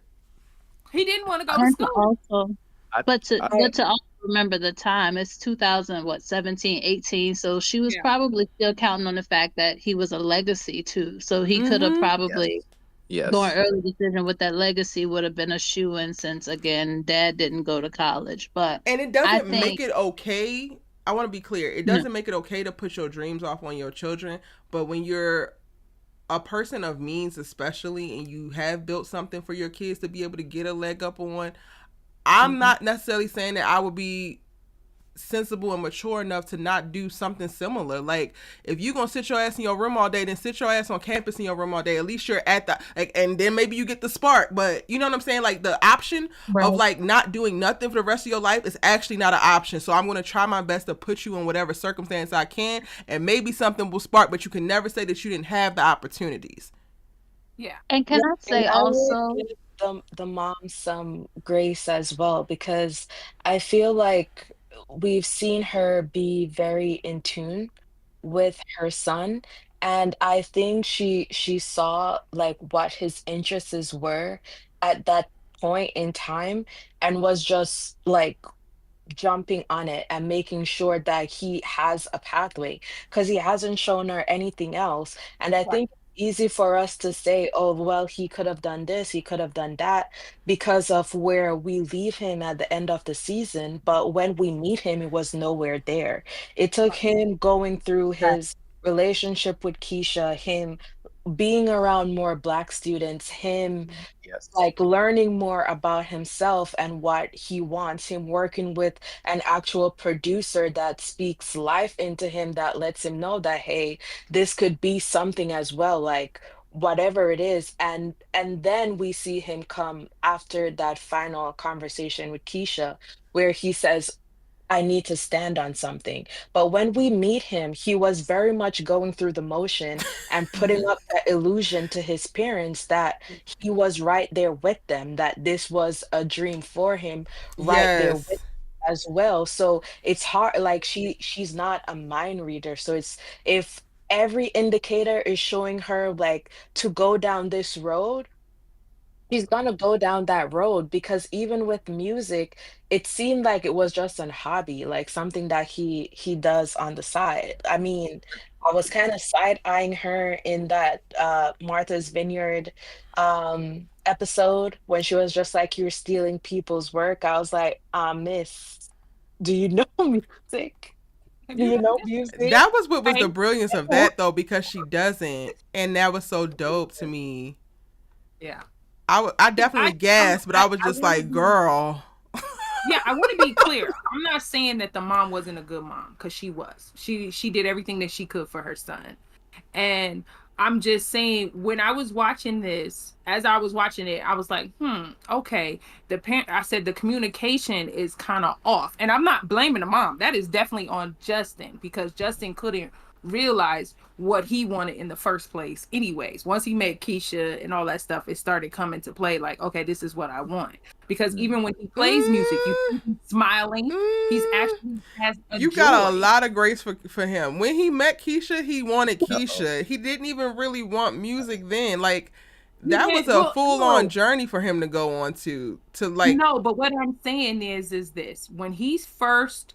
He didn't want to go to and to school. also, I- but to I- but to also remember the time. It's 2000, what, 17, 18. So she was Yeah. probably still counting on the fact that he was a legacy too. So he could have Mm-hmm. Yes. probably going Yes. early decision with that legacy would have been a shoe-in since again dad didn't go to college. But And it I doesn't make think it okay. I want to be clear. It no, doesn't make it okay to put your dreams off on your children. But when you're a person of means, especially, and you have built something for your kids to be able to get a leg up on, I'm mhm, not necessarily saying that I would be sensible and mature enough to not do something similar. Like, if you gonna sit your ass in your room all day, then sit your ass on campus in your room all day. At least you're at the like, and then maybe you get the spark. But you know what I'm saying? Like, the option of right. like not doing nothing for the rest of your life is actually not an option. So I'm gonna try my best to put you in whatever circumstance I can, and maybe something will spark. But you can never say that you didn't have the opportunities. Yeah. And can Yeah, I and say I would also, give the mom some grace as well because I feel like we've seen her be very in tune with her son, and I think she saw like what his interests were at that point in time and was just like jumping on it and making sure that he has a pathway because he hasn't shown her anything else. And I Right. think it's easy for us to say, oh, well, he could have done this, he could have done that because of where we leave him at the end of the season. But when we meet him, it was nowhere there. It took Right. him going through right, his relationship with Keisha, him being around more Black students, him Yes. like learning more about himself and what he wants, him working with an actual producer that speaks life into him, that lets him know that, hey, this could be something as well, like whatever it is. And then we see him come after that final conversation with Keisha, where he says, I need to stand on something. But when we meet him, he was very much going through the motion and putting up that illusion to his parents that he was right there with them, that this was a dream for him right there with Yes. as well. So it's hard, like she's not a mind reader. So it's if every indicator is showing her like to go down this road, he's gonna go down that road because even with music, it seemed like it was just an hobby, like something that he does on the side. I mean, I was kind of side-eyeing her in that Martha's Vineyard episode when she was just like, you're stealing people's work. I was like, miss, do you know music? Have Do you you heard know this? music? That was what was the Hey, brilliance of that though, because she doesn't, and that was so dope to me. yeah. I definitely gasped, but I was I just want to like, be, girl. yeah, I want to be clear. I'm not saying that the mom wasn't a good mom because she was. She did everything that she could for her son. And I'm just saying, when I was watching this, as I was watching it, I was like, okay. The parent, I said the communication is kind of off. And I'm not blaming the mom. That is definitely on Justin because Justin couldn't realize what he wanted in the first place. Anyways, once he met Keisha and all that stuff, it started coming to play like, okay, this is what I want. Because even when he plays music, you Mm, see he's smiling. He's mm, actually has a you got a joy. lot of grace for him. When he met Keisha, he wanted Uh-oh. Keisha. He didn't even really want music then. Like, He that was had, a well, full on no, journey for him to go on to like. no, but what I'm saying is this: when we first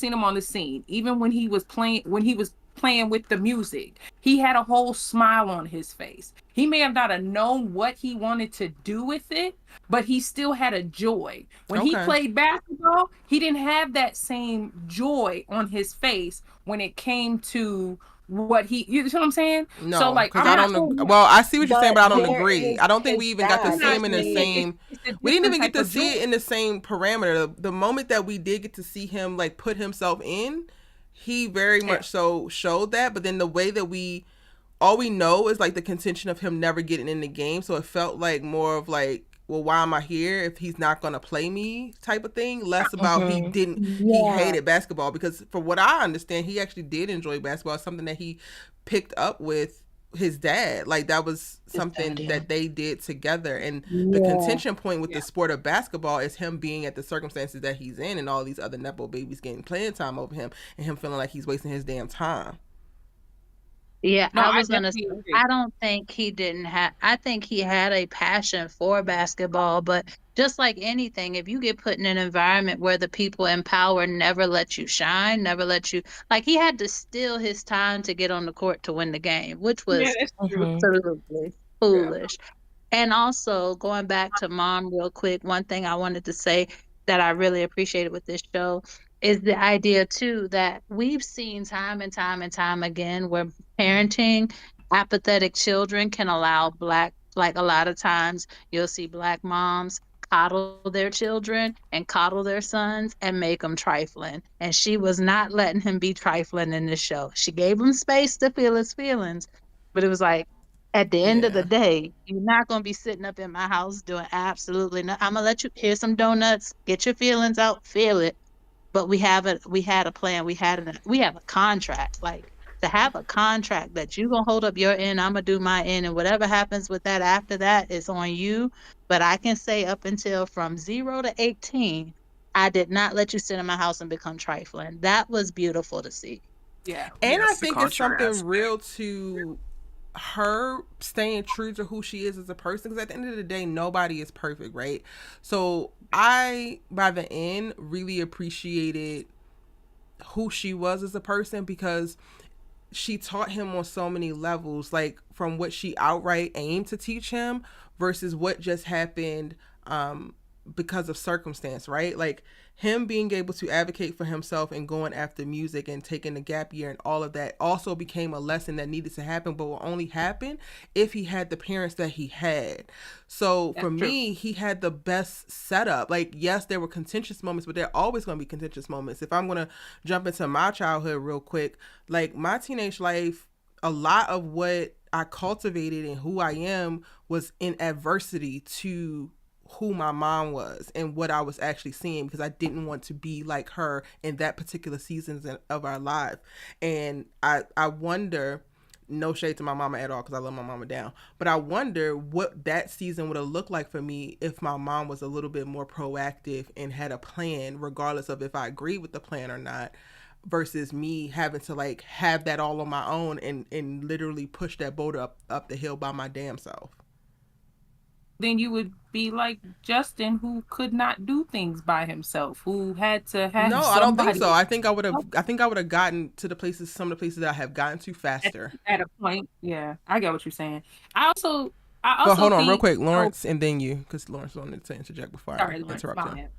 seen him on the scene, even when he was playing with the music, he had a whole smile on his face. He may have not have known what he wanted to do with it, but he still had a joy. When he Okay. played basketball, he didn't have that same joy on his face when it came to what you know what I'm saying? So No, like because I'm I not don't. saying Well, I see what you're saying, But but I don't no, there agree. is I don't think we his even got to I'm dad. see not him in the saying same. it's a We didn't different even get type to of see joy. it in the same parameter. The moment that we did get to see him like put himself in, he very Yeah. much so showed that. But then the way that all we know is like the contention of him never getting in the game. So it felt like more of like, well, why am I here if he's not gonna play me type of thing. Less about Hmm. he yeah, hated basketball because for what I understand, he actually did enjoy basketball. It's something that he picked up with his dad. Like that was His dad, something yeah. that they did together. And the yeah, contention point with Yeah. the sport of basketball is him being at the circumstances that he's in and all these other nepo babies getting playing time over him and him feeling like he's wasting his damn time. Yeah, No, I I was gonna say, definitely agree. I don't think he didn't have, I think he had a passion for basketball, but just like anything, if you get put in an environment where the people in power never let you shine, never let you, like he had to steal his time to get on the court to win the game, which Yeah, was that's true. Hmm. absolutely Yeah. foolish. And also going back to mom real quick, one thing I wanted to say that I really appreciated with this show is the idea too that we've seen time and time and time again where parenting apathetic children can allow like a lot of times you'll see black moms coddle their children and coddle their sons and make them trifling. And she was not letting him be trifling in this show. She gave him space to feel his feelings, but it was like at the end of the Yeah. day, you're not gonna be sitting up in my house doing absolutely nothing. I'm gonna let you here's some donuts, get your feelings out, feel it. But we had a plan, we have a contract. Like to have a contract that you gonna hold up your end, I'm gonna do my end, and whatever happens with that after that is on you. But I can say up until from 0 to 18, I did not let you sit in my house and become trifling. That was beautiful to see. Yeah. And I Yes, the think it's contract something aspect. real to her staying true to who she is as a person. Because at the end of the day, nobody is perfect, right? So I, by the end, really appreciated who she was as a person because she taught him on so many levels, like from what she outright aimed to teach him versus what just happened because of circumstance, right? Like him being able to advocate for himself and going after music and taking the gap year and all of that also became a lesson that needed to happen, but will only happen if he had the parents that he had. So for That's true. me, he had the best setup. Like, yes, there were contentious moments, but there are always going to be contentious moments. If I'm going to jump into my childhood real quick, like my teenage life, a lot of what I cultivated and who I am was in adversity to who my mom was and what I was actually seeing because I didn't want to be like her in that particular seasons of our life. And I wonder, no shade to my mama at all because I love my mama down, but I wonder what that season would have looked like for me if my mom was a little bit more proactive and had a plan regardless of if I agree with the plan or not, versus me having to like have that all on my own and literally push that boulder up the hill by my damn self. Then you would be like Justin, who could not do things by himself, who had to have No, I don't think somebody so. I think I would have gotten to the places, some of the places that I have gotten to at, faster. at a point. Yeah, I get what you're saying. I also, I But also hold on real think. quick, Oh, Lawrence, and then you, because Lawrence wanted to interject before I sorry, Lawrence. interrupt My him. bad.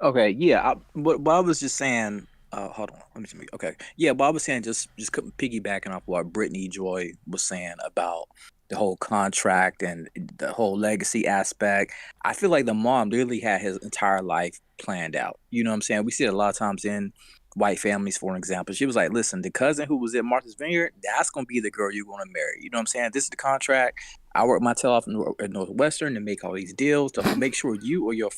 Okay, yeah. What I was just saying. Hold on. Let me see. Okay, yeah. What I was saying, just piggybacking off what Brittany Joy was saying about the whole contract and the whole legacy aspect. I feel like the mom literally had his entire life planned out. You know what I'm saying? We see it a lot of times in white families, for example. She was like, "Listen, the cousin who was at Martha's Vineyard, that's gonna be the girl you're gonna marry." You know what I'm saying? This is the contract. I work my tail off in Northwestern to make all these deals to make sure you or your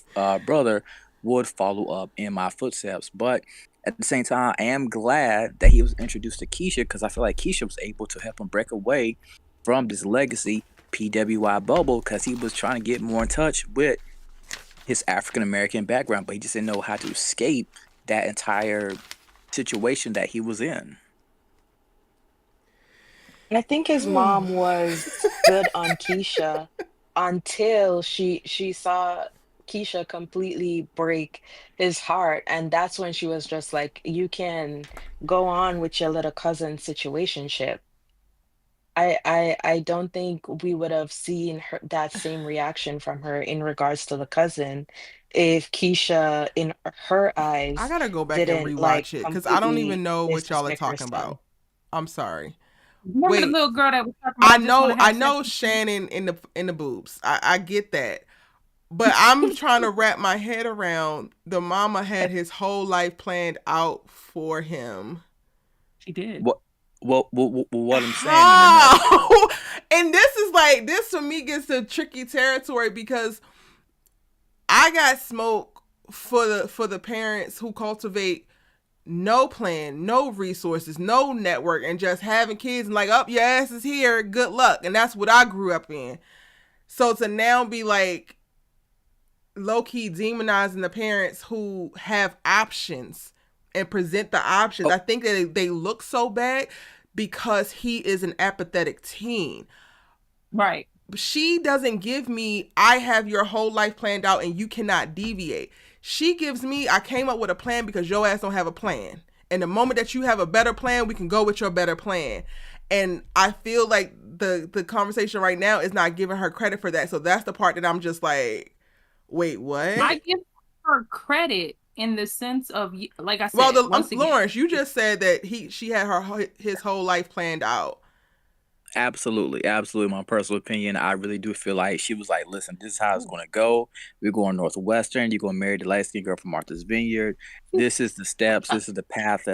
brother would follow up in my footsteps. But at the same time, I am glad that he was introduced to Keisha because I feel like Keisha was able to help him break away from this legacy PWI bubble because he was trying to get more in touch with his African American background, but he just didn't know how to escape that entire situation that he was in. I think his mom was good on Keisha until she saw Keisha completely break his heart, and that's when she was just like, "You can go on with your little cousin situationship." I don't think we would have seen that same reaction from her in regards to the cousin if Keisha, in her I eyes, gotta go back and didn't like rewatch it because I don't even completely know what y'all are disrespect her talking son. about. I'm sorry. Remember the Wait, little girl that was talking about I I just want know, to I have sex know with you? Shannon in the boobs. I get that, but I'm trying to wrap my head around the mama had his whole life planned out for him. She did. What what I'm saying in a How? nutshell. And this is like this for me gets to tricky territory because I got smoke for the parents who cultivate no plan, no resources, no network, and just having kids and like, up your ass is here, good luck. And that's what I grew up in. So to now be like low key demonizing the parents who have options and present the options. Oh, I think that they look so bad because he is an apathetic teen. Right. She doesn't give me, I have your whole life planned out and you cannot deviate. She gives me, I came up with a plan because your ass don't have a plan. And the moment that you have a better plan, we can go with your better plan. And I feel like the conversation right now is not giving her credit for that. So that's the part that I'm just like, wait, I what? give her credit in the sense of, like I Well, said, once again, Lawrence, you just said that she had his whole life planned out. absolutely, absolutely. My personal opinion, I really do feel like she was like, "Listen, this is how it's going to go. We're going Northwestern. You're going to marry the light skinned girl from Martha's Vineyard. This is the steps. This is the path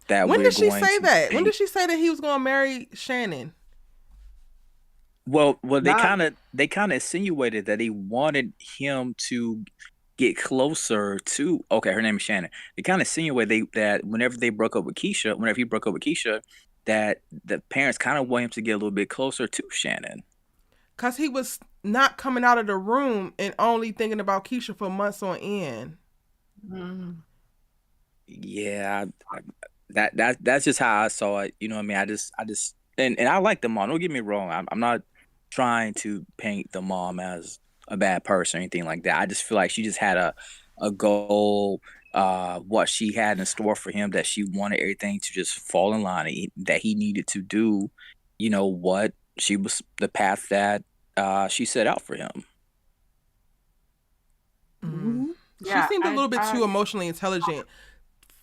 that When we're did she going say to that? When take." did she say that he was going to marry Shannon? Well, they not kind of insinuated that he wanted him to get closer to. Okay, her name is Shannon. They kind of insinuated that whenever he broke up with Keisha, that the parents kind of want him to get a little bit closer to Shannon. Because he was not coming out of the room and only thinking about Keisha for months on end. mm, Yeah, that's just how I saw it. You know what I mean? I just and I like the mom. Don't get me wrong. I'm not trying to paint the mom as a bad person or anything like that. I just feel like she just had a goal, what she had in store for him, that she wanted everything to just fall in line, that he needed to do, what she was, the path that she set out for him. Mm. She yeah, seemed a little bit I too emotionally intelligent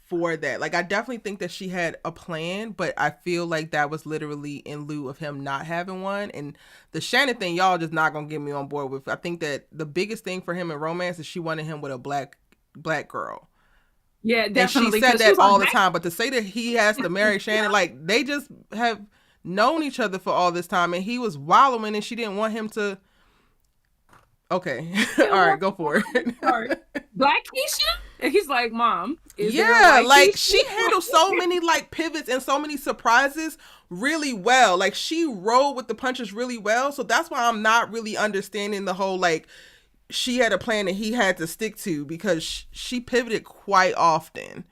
for that. Like, I definitely think that she had a plan, but I feel like that was literally in lieu of him not having one. And the Shannon thing, y'all just not gonna get me on board with. I think that the biggest thing for him in romance is she wanted him with a black girl. yeah, And she definitely, said because she that was like, all the time. But to say that he has to marry Shannon, like, they just have known each other for all this time, and he was wallowing and she didn't want him to. Okay. All right, go for it. sorry, Black Keisha, and he's like, Mom, is there a Yeah, white like Keisha? she handled so many like pivots and so many surprises really well. Like she rolled with the punches really well. So that's why I'm not really understanding the whole like she had a plan that he had to stick to, because she pivoted quite often.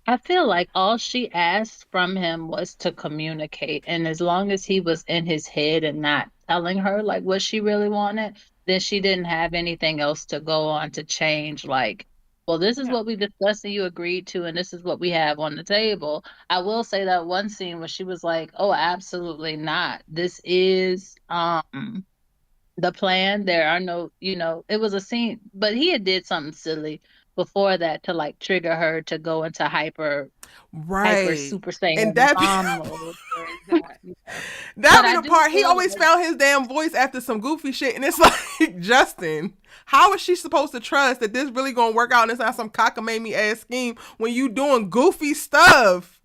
I feel like all she asked from him was to communicate. And as long as he was in his head and not telling her like what she really wanted, then she didn't have anything else to go on to change. Like, well, this is Yeah. what we discussed and you agreed to, and this is what we have on the table. I will say that one scene where she was like, oh, absolutely not. This is the plan. There are no, it was a scene, but he had did something silly before that to like trigger her to go into hyper Right. super And saiyan that mom mode. That, that But be I the do part. He feel always like, found his damn voice after some goofy shit, and it's like, Justin, how is she supposed to trust that this really gonna work out and it's not some cockamamie ass scheme when you doing goofy stuff?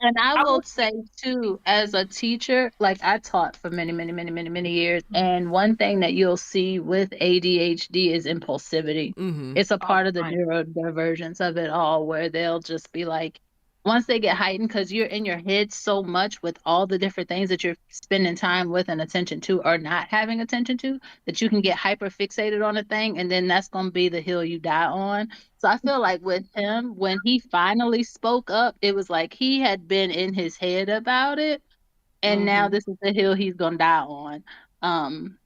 and I I will will say too, as a teacher, like I taught for many, many, many, many, many years, and one thing that you'll see with ADHD is impulsivity. Mm-hmm. It's a all part of the the time. neurodivergence of it all, where they'll just be like, once they get heightened, because you're in your head so much with all the different things that you're spending time with and attention to, or not having attention to, that you can get hyper fixated on a thing, and then that's going to be the hill you die on. So I feel like with him, when he finally spoke up, it was like he had been in his head about it, and now Mm-hmm. this is the hill he's gonna die on. Um,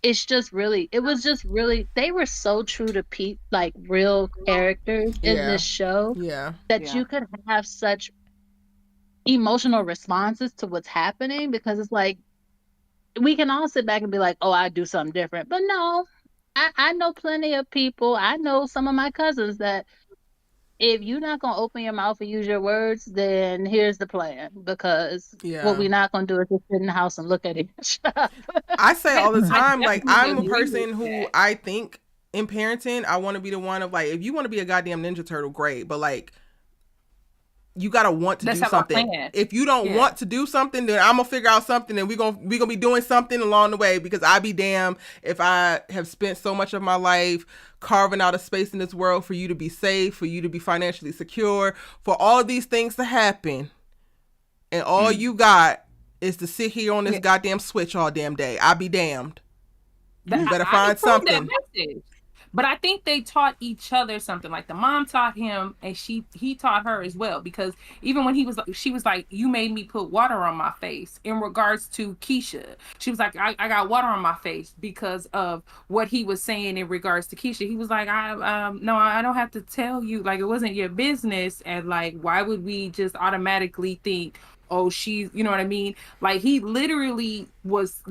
it was just really, they were so true to like real characters in Yeah. this show Yeah. that Yeah. you could have such emotional responses to what's happening, because it's like we can all sit back and be like, oh, I'd do something different. But no, I know plenty of people. I know some of my cousins that if you're not gonna open your mouth and use your words, then here's the plan. Because what Yeah. we're not gonna do is just sit in the house and look at each other. I say all the I time, like, definitely I'm a agree with person who that. I think in parenting, I want to be the one of like, if you want to be a goddamn Ninja Turtle, great. But like, you gotta want to Let's do have a something. plan. If you don't Yeah. want to do something, then I'm gonna figure out something, and we gonna be doing something along the way. Because I be damned if I have spent so much of my life carving out a space in this world for you to be safe, for you to be financially secure, for all of these things to happen, and all Mm. you got is to sit here on this Yeah. goddamn switch all damn day. I be damned. You better I find approve that something. message But I think they taught each other something. Like the mom taught him, and he taught her as well. Because even when she was like, "You made me put water on my face." In regards to Keisha, she was like, "I got water on my face because of what he was saying in regards to Keisha." He was like, "I no, I don't have to tell you. Like it wasn't your business, and like why would we just automatically think, oh, she's, you know what I mean?" Like he literally was,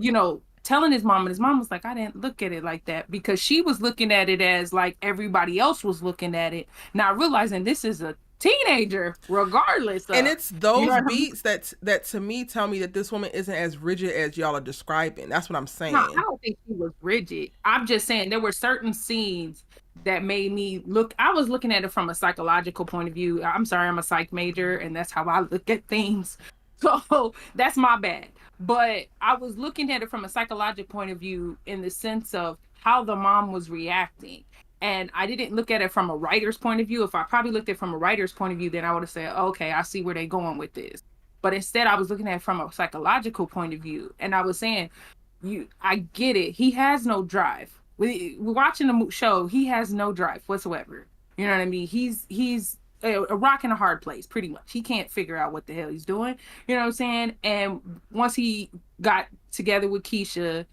telling his mom, and his mom was like, I didn't look at it like that, because she was looking at it as like everybody else was looking at it, not realizing this is a teenager regardless And of, it's you know those what I mean? beats that to me tell me that this woman isn't as rigid as y'all are describing. That's what I'm No, I saying. don't think she was rigid. I'm just saying there were certain scenes that made me look. I was looking at it from a psychological point of view. I'm sorry, I'm a psych major, and that's how I look at things. So that's my bad. But I was looking at it from a psychological point of view in the sense of how the mom was reacting. And I didn't look at it from a writer's point of view. If I probably looked at it from a writer's point of view, then I would have said, okay, I see where they're going with this. But instead, I was looking at it from a psychological point of view. And I was saying, I get it. He has no drive. We're watching the show. He has no drive whatsoever. You know what I mean? He's a rock in a hard place, pretty much. He can't figure out what the hell he's doing. You know what I'm saying? And once he got together with Keisha,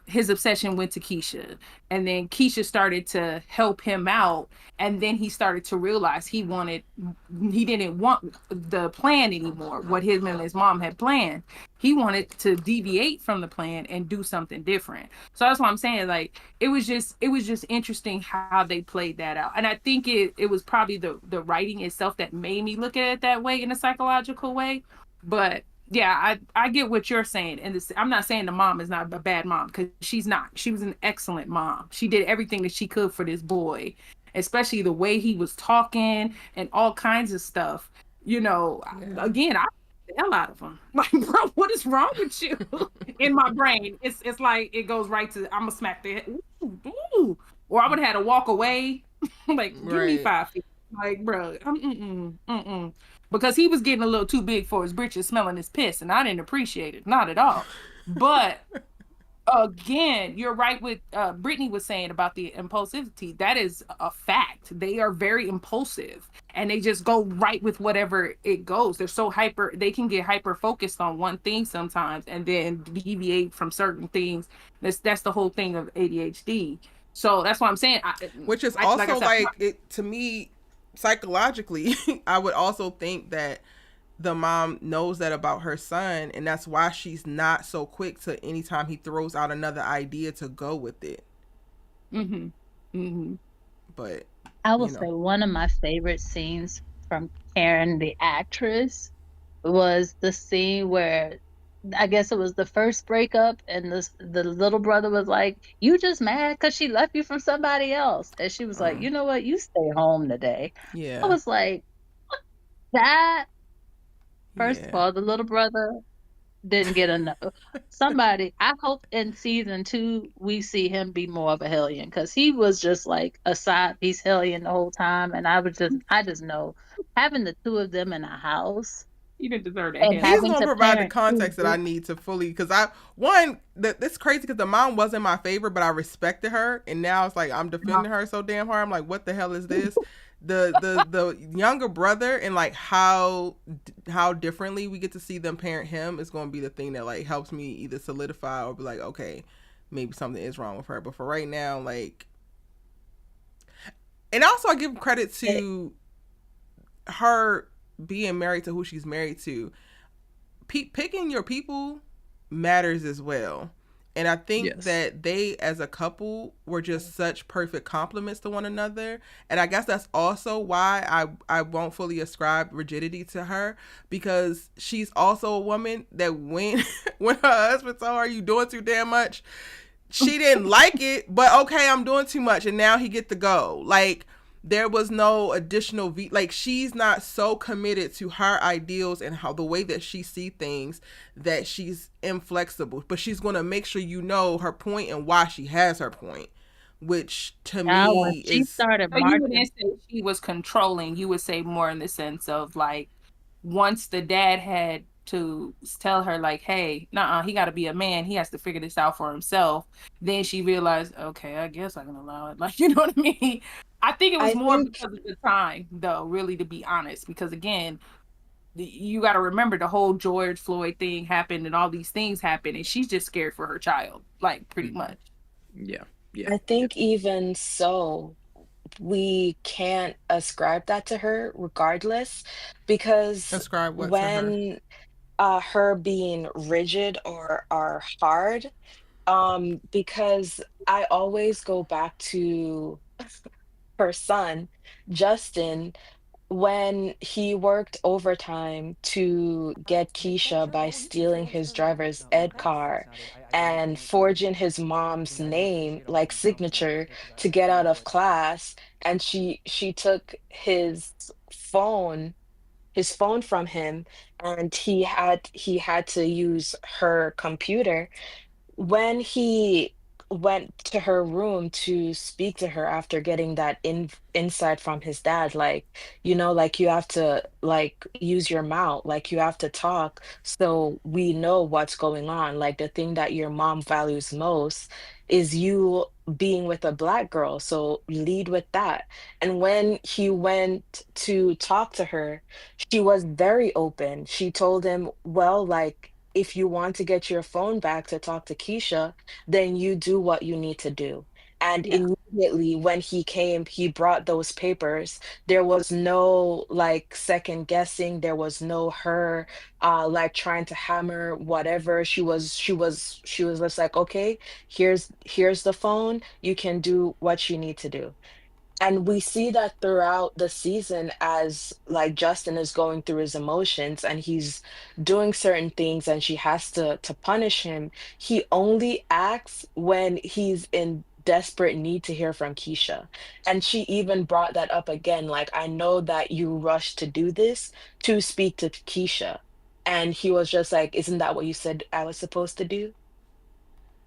his obsession went to Keisha. And then Keisha started to help him out. And then he started to realize he didn't want the plan anymore, what him and his mom had planned. He wanted to deviate from the plan and do something different. So that's what I'm saying. Like it was just interesting how they played that out. And I think it was probably the writing itself that made me look at it that way, in a psychological way. But yeah, I get what you're saying. And I'm not saying the mom is not a bad mom, because she's not. She was an excellent mom. She did everything that she could for this boy, especially the way he was talking and all kinds of stuff. Yeah. Again, I the hell out of him. Like, bro, what is wrong with you? In my brain, it's like it goes right to, I'm gonna smack the head. Ooh, ooh. Or I would have had to walk away. Like, give me Right. 5 feet. Like, bro, because he was getting a little too big for his britches, smelling his piss, and I didn't appreciate it, not at all. But again, you're right with Brittany was saying about the impulsivity. That is a fact. They are very impulsive, and they just go right with whatever it goes. They're so hyper, they can get hyper focused on one thing sometimes and then deviate from certain things. That's the whole thing of ADHD. So that's what I'm saying. Which is Like I also said, like it to me psychologically. I would also think that the mom knows that about her son, and that's why she's not so quick to anytime he throws out another idea to go with it. mm-hmm, mm-hmm. But I will you say know, one of my favorite scenes from Karen, the actress, was the scene where I guess it was the first breakup, and the little brother was like, "You just mad because she left you from somebody else," and she was like, "You know what? You stay home today." I yeah, was like, that. First of yeah. all, the little brother didn't get enough. Somebody, I hope in season 2 we see him be more of a hellion, because he was just like a side piece hellion the whole time, and I just know having the two of them in a house You didn't deserve that and hell. He's having gonna to provide the parent two context that I need to fully, because I one that it's crazy because the mom wasn't my favorite, but I respected her, and now it's like I'm defending her so damn hard. I'm like, what the hell is this? The younger brother, and like how differently we get to see them parent him is going to be the thing that like helps me either solidify or be like, okay, maybe something is wrong with her. But for right now, like, and also I give credit it, to her being married to who she's married to. Picking your people matters as well. And I think Yes. that they, as a couple, were just such perfect complements to one another. And I guess that's also why I won't fully ascribe rigidity to her, because she's also a woman that when when her husband told her you doing too damn much, she didn't like it, but okay, I'm doing too much, and now he get to go. Like, there was no additional like, she's not so committed to her ideals and how the way that she see things that she's inflexible, but she's going to make sure you know her point and why she has her point, which to now when me she is started So you wouldn't marching, say she was controlling. You would say more in the sense of like, once the dad had to tell her like, hey, nah, he got to be a man. He has to figure this out for himself. Then she realized, okay, I guess I can allow it. Like, you know what I mean? I think it was I more think because of the time, though, really, to be honest. Because again, you got to remember the whole George Floyd thing happened and all these things happened, and she's just scared for her child, like pretty much. Yeah. Yeah. I think even so, we can't ascribe that to her regardless, because Ascribe what to her? when her being rigid or hard, because I always go back to her son, Justin, when he worked overtime to get Keisha by stealing his driver's ed car and forging his mom's name, like signature, to get out of class. And she took his phone from him, and he had to use her computer. When he went to her room to speak to her after getting that insight from his dad, like, like, you have to, like, use your mouth, like, you have to talk so we know what's going on, like, the thing that your mom values most is you being with a black girl, so lead with that. And when he went to talk to her, she was very open. She told him, well, like, if you want to get your phone back to talk to Keisha, then you do what you need to do. And Yeah. immediately when he came, he brought those papers. There was no, like, second guessing. There was no her like trying to hammer whatever. She was just like, okay, here's the phone. You can do what you need to do. And we see that throughout the season, as like Justin is going through his emotions and he's doing certain things and she has to punish him. He only acts when he's in desperate need to hear from Keisha. And she even brought that up again, like, I know that you rushed to do this to speak to Keisha. And he was just like, isn't that what you said I was supposed to do?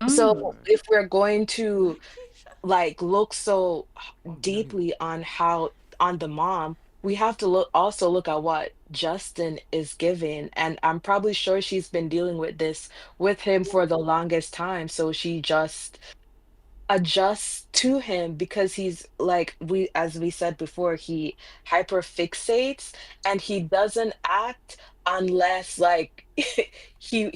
So Mm. if we're going to, like, look so deeply on how, on the mom, we have to look at what Justin is giving. And I'm probably sure she's been dealing with this with him for the longest time, so she just adjusts to him, because he's like, we as we said before, he hyper fixates, and he doesn't act unless, like, he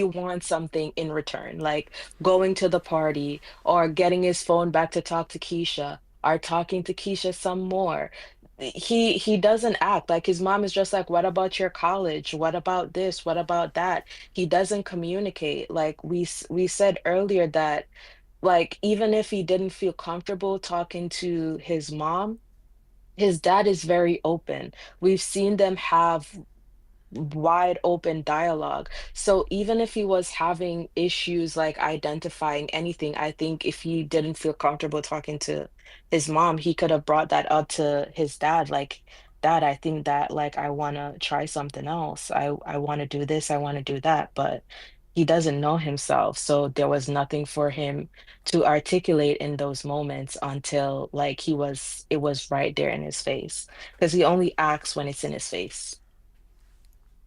wants something in return, like going to the party or getting his phone back to talk to Keisha or talking to Keisha some more. He doesn't act like, his mom is just like, what about your college, what about this, what about that? He doesn't communicate. Like, we said earlier that, like, even if he didn't feel comfortable talking to his mom, his dad is very open. We've seen them have wide open dialogue. So even if he was having issues like identifying anything, I think if he didn't feel comfortable talking to his mom, he could have brought that up to his dad, like, dad, I think that, like, I want to try something else. I want to do this, I want to do that, but he doesn't know himself. So there was nothing for him to articulate in those moments until, like, it was right there in his face, because he only acts when it's in his face.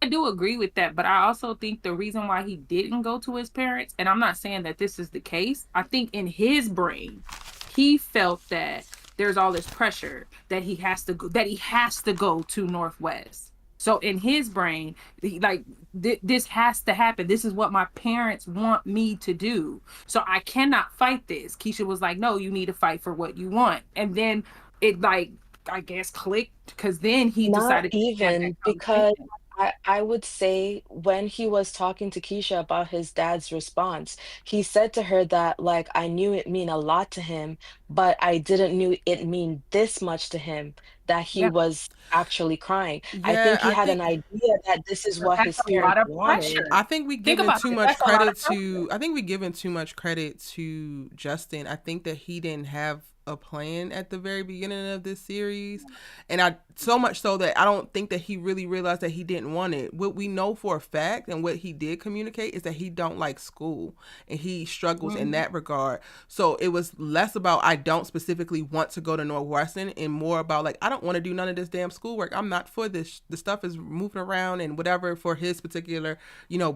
I do agree with that, but I also think the reason why he didn't go to his parents, and I'm not saying that this is the case, I think in his brain, he felt that there's all this pressure that he has to go to Northwest. So in his brain, like, this has to happen. This is what my parents want me to do. So I cannot fight this. Keisha was like, no, you need to fight for what you want. And then it, like, I guess clicked, because then he Not decided to have that even, because conversation. I would say when he was talking to Keisha about his dad's response, he said to her that, like, I knew it mean a lot to him, but I didn't knew it mean this much to him, that he Yeah. was actually crying. I Yeah, think he had an idea that this is what That's his a lot parents of wanted. pressure. I think we Think given about too this. much That's a lot credit of pressure. to. I think we given too much credit to Justin. I think that he didn't have a plan at the very beginning of this series, and I so much so that I don't think that he really realized that he didn't want it. What we know for a fact, and what he did communicate, is that he don't like school and he struggles in Mhm. that regard. So it was less about I don't specifically want to go to Northwestern, and more about like I don't want to do none of this damn schoolwork. I'm not for this. The stuff is moving around and whatever for his particular,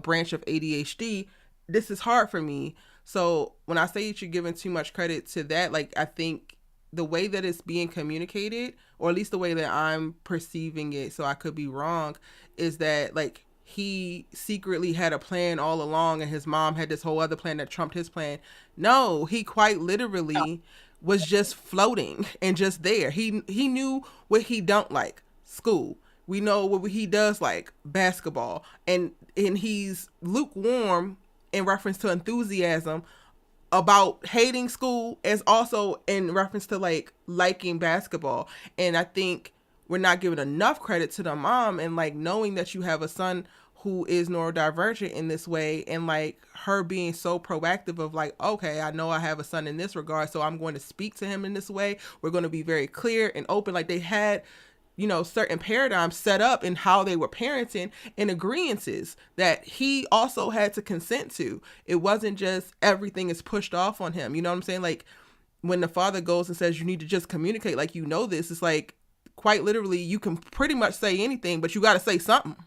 branch of ADHD. This is hard for me. So when I say that you're giving too much credit to that, like I think the way that it's being communicated, or at least the way that I'm perceiving it, so I could be wrong, is that like he secretly had a plan all along and his mom had this whole other plan that trumped his plan. No, he quite literally was just floating and just there. He knew what he don't like, school. We know what he does like, basketball. And he's lukewarm in reference to enthusiasm about hating school, as also in reference to like liking basketball. And I think we're not giving enough credit to the mom, and like knowing that you have a son who is neurodivergent in this way, and like her being so proactive of like, okay, I know I have a son in this regard, so I'm going to speak to him in this way. We're going to be very clear and open. Like they had certain paradigms set up in how they were parenting and agreeances that he also had to consent to. It wasn't just everything is pushed off on him. You know what I'm saying? Like when the father goes and says you need to just communicate, like, this, it's like quite literally you can pretty much say anything, but you got to say something.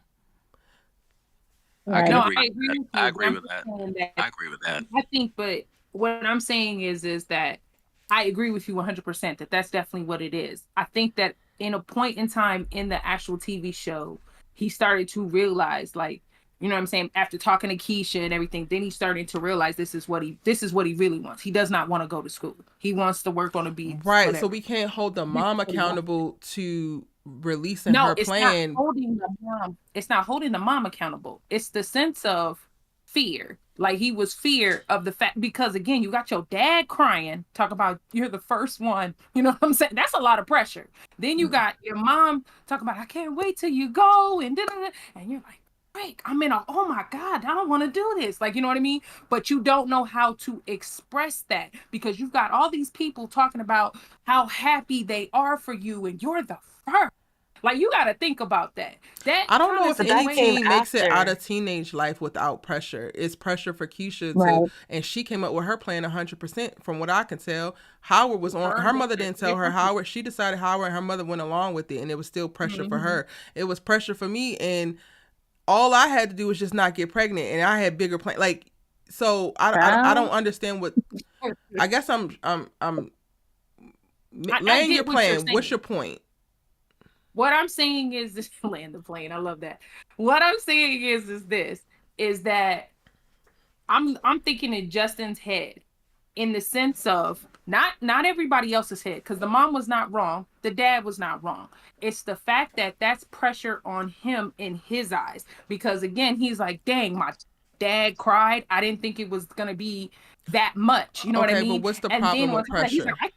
I can No, agree. I agree with you. I agree I'm with that. saying that I agree with that. I think, but what I'm saying is that I agree with you 100% that that's definitely what it is. I think that in a point in time in the actual TV show, he started to realize, like, you know what I'm saying, after talking to Keisha and everything, then he's starting to realize this is what he really wants. He does not want to go to school. He wants to work on a beat. Right. Whatever. So we can't hold the mom accountable to releasing her it's plan. not holding the mom. It's not holding the mom accountable. It's the sense of fear. Like he was fear of the fact, because again, you got your dad crying, talk about you're the first one. You know what I'm saying? That's a lot of pressure. Then you got your mom talk about, I can't wait till you go, and and you're like, break. I'm in a, oh my God, I don't want to do this. Like, you know what I mean? But you don't know how to express that because you've got all these people talking about how happy they are for you, and you're the first. Like, you got to think about that. I don't know if But that any came teen makes it after. out of teenage life without pressure. It's pressure for Keisha Right. and she came up with her plan 100%. From what I can tell, Howard was on. Her mother didn't tell her Howard. She decided Howard, and her mother went along with it, and it was still pressure for her. It was pressure for me, and all I had to do was just not get pregnant, and I had bigger plans. Like, so I don't understand what. I guess I'm laying your plan. What's your point? What I'm saying is this, land the plane. I love that. What I'm saying is this, is that I'm thinking in Justin's head, in the sense of not everybody else's head, because the mom was not wrong, the dad was not wrong. It's the fact that that's pressure on him in his eyes, because again, he's like, dang, my dad cried. I didn't think it was gonna be that much. You know what I mean? But what's the and problem then with pressure? he's like, I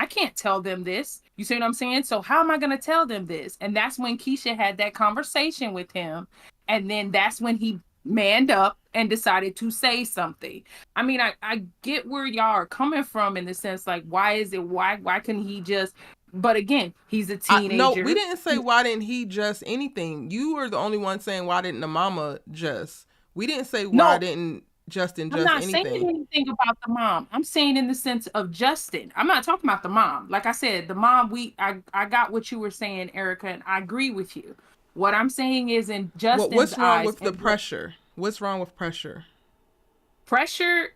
can't tell them this. You see what I'm saying? So how am I going to tell them this? And that's when Keisha had that conversation with him. And then that's when he manned up and decided to say something. I mean, I get where y'all are coming from in the sense, like, why couldn't he just, but again, he's a teenager. No, we didn't say why didn't he just anything. You were the only one saying why didn't the mama just. We didn't say why didn't Justin just anything. I'm not saying anything about the mom. I'm saying in the sense of Justin. I'm not talking about the mom. Like I said, the mom, I got what you were saying, Erica, and I agree with you. What I'm saying is in Justin's what's wrong eyes, with the pressure? What's wrong with pressure? Pressure,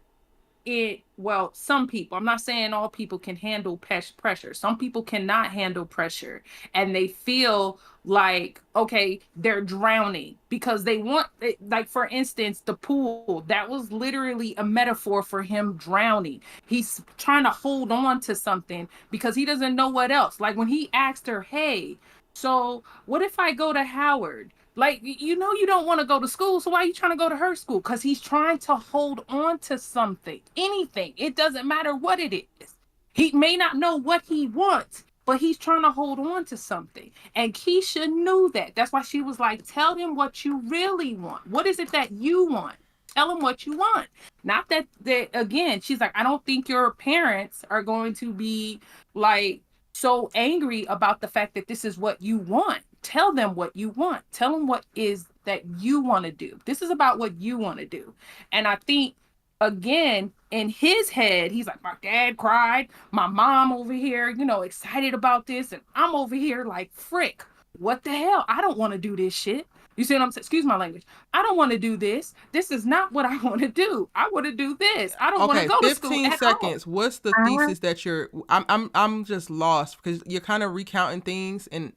some people, I'm not saying all people can handle pressure. Some people cannot handle pressure, and they feel like, okay, they're drowning because they want, like, for instance, the pool, that was literally a metaphor for him drowning. He's trying to hold on to something because he doesn't know what else. Like when he asked her, hey, so what if I go to Howard? Like, you don't want to go to school, so why are you trying to go to her school? Because he's trying to hold on to something, anything. It doesn't matter what it is. He may not know what he wants, but he's trying to hold on to something. And Keisha knew that. That's why she was like, tell him what you really want. What is it that you want? Tell him what you want. Not that, again, she's like, I don't think your parents are going to be like so angry about the fact that this is what you want. Tell them what you want. Tell them what is that you want to do. This is about what you want to do. And I think again, in his head, he's like, my dad cried, my mom over here, excited about this, and I'm over here like, frick, what the hell? I don't want to do this shit. You see what I'm saying? Excuse my language. I don't want to do this. This is not what I want to do. I want to do this. I don't want to Okay, go to school 15 at all. seconds. What's the I thesis that you're I'm just lost because you're kind of recounting things and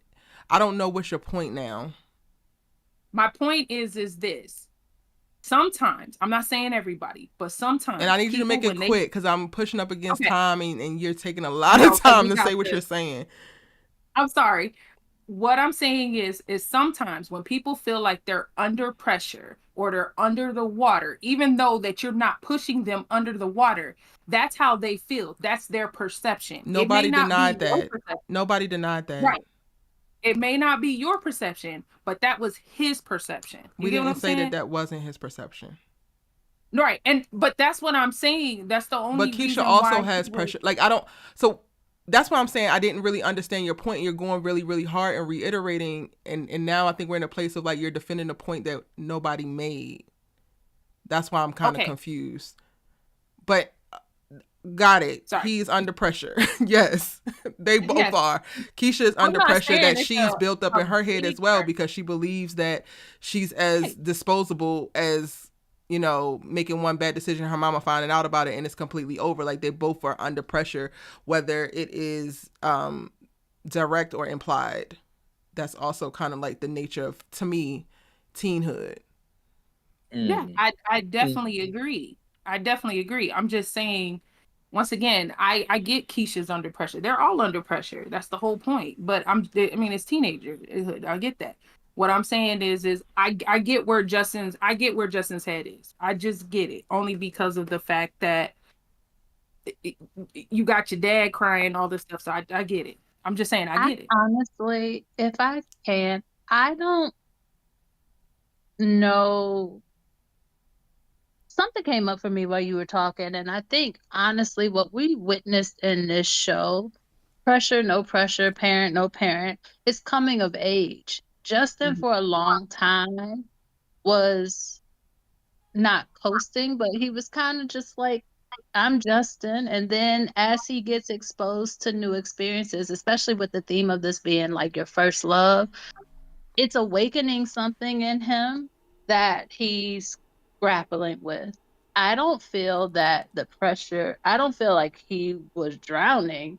I don't know what's your point now. My point is this. Sometimes, I'm not saying everybody, but sometimes And I need you to people, make it when they, quick because I'm pushing up against okay, time and you're taking a lot no, of because time we to got say what you're this. saying. I'm sorry. What I'm saying is sometimes when people feel like they're under pressure or they're under the water, even though that you're not pushing them under the water, that's how they feel. That's their perception. It may Nobody not be denied your that. perception. Nobody denied that. Right. It may not be your perception, but that was his perception. You We get what didn't I'm say that saying? that wasn't his perception. Right. But that's what I'm saying. That's the But only Keisha reason also why he has was pressure. Like I don't. So that's why I'm saying I didn't really understand your point. You're going really, really hard and reiterating, and now I think we're in a place of like you're defending a point that nobody made. That's why I'm kind of okay. confused. But got it. Sorry. He's under pressure. Yes, they both Yes. are. Keisha is I'm under not pressure saying that it's she's built up a in her head big as well pressure. because she believes that she's as Right. disposable as making one bad decision, her mama finding out about it, and it's completely over. Like they both are under pressure, whether it is direct or implied. That's also kind of like the nature of, to me, teenhood. Yeah, Mm. I definitely agree. I definitely agree. I'm just saying, once again, I get Keisha's under pressure. They're all under pressure. That's the whole point. But I mean, it's teenagerhood. I get that. What I'm saying is I get where Justin's head is. I just get it only because of the fact that it- you got your dad crying, all this stuff. So I get it. I'm just saying I I get it. honestly, if I can, I don't know. Something came up for me while you were talking, and I think honestly, what we witnessed in this show, pressure, no pressure, parent, no parent, is coming of age. Justin, Mhm. for a long time, was not coasting, but he was kind of just like, I'm Justin. And then as he gets exposed to new experiences, especially with the theme of this being like your first love, it's awakening something in him that he's grappling with. I don't feel that the pressure, I don't feel like he was drowning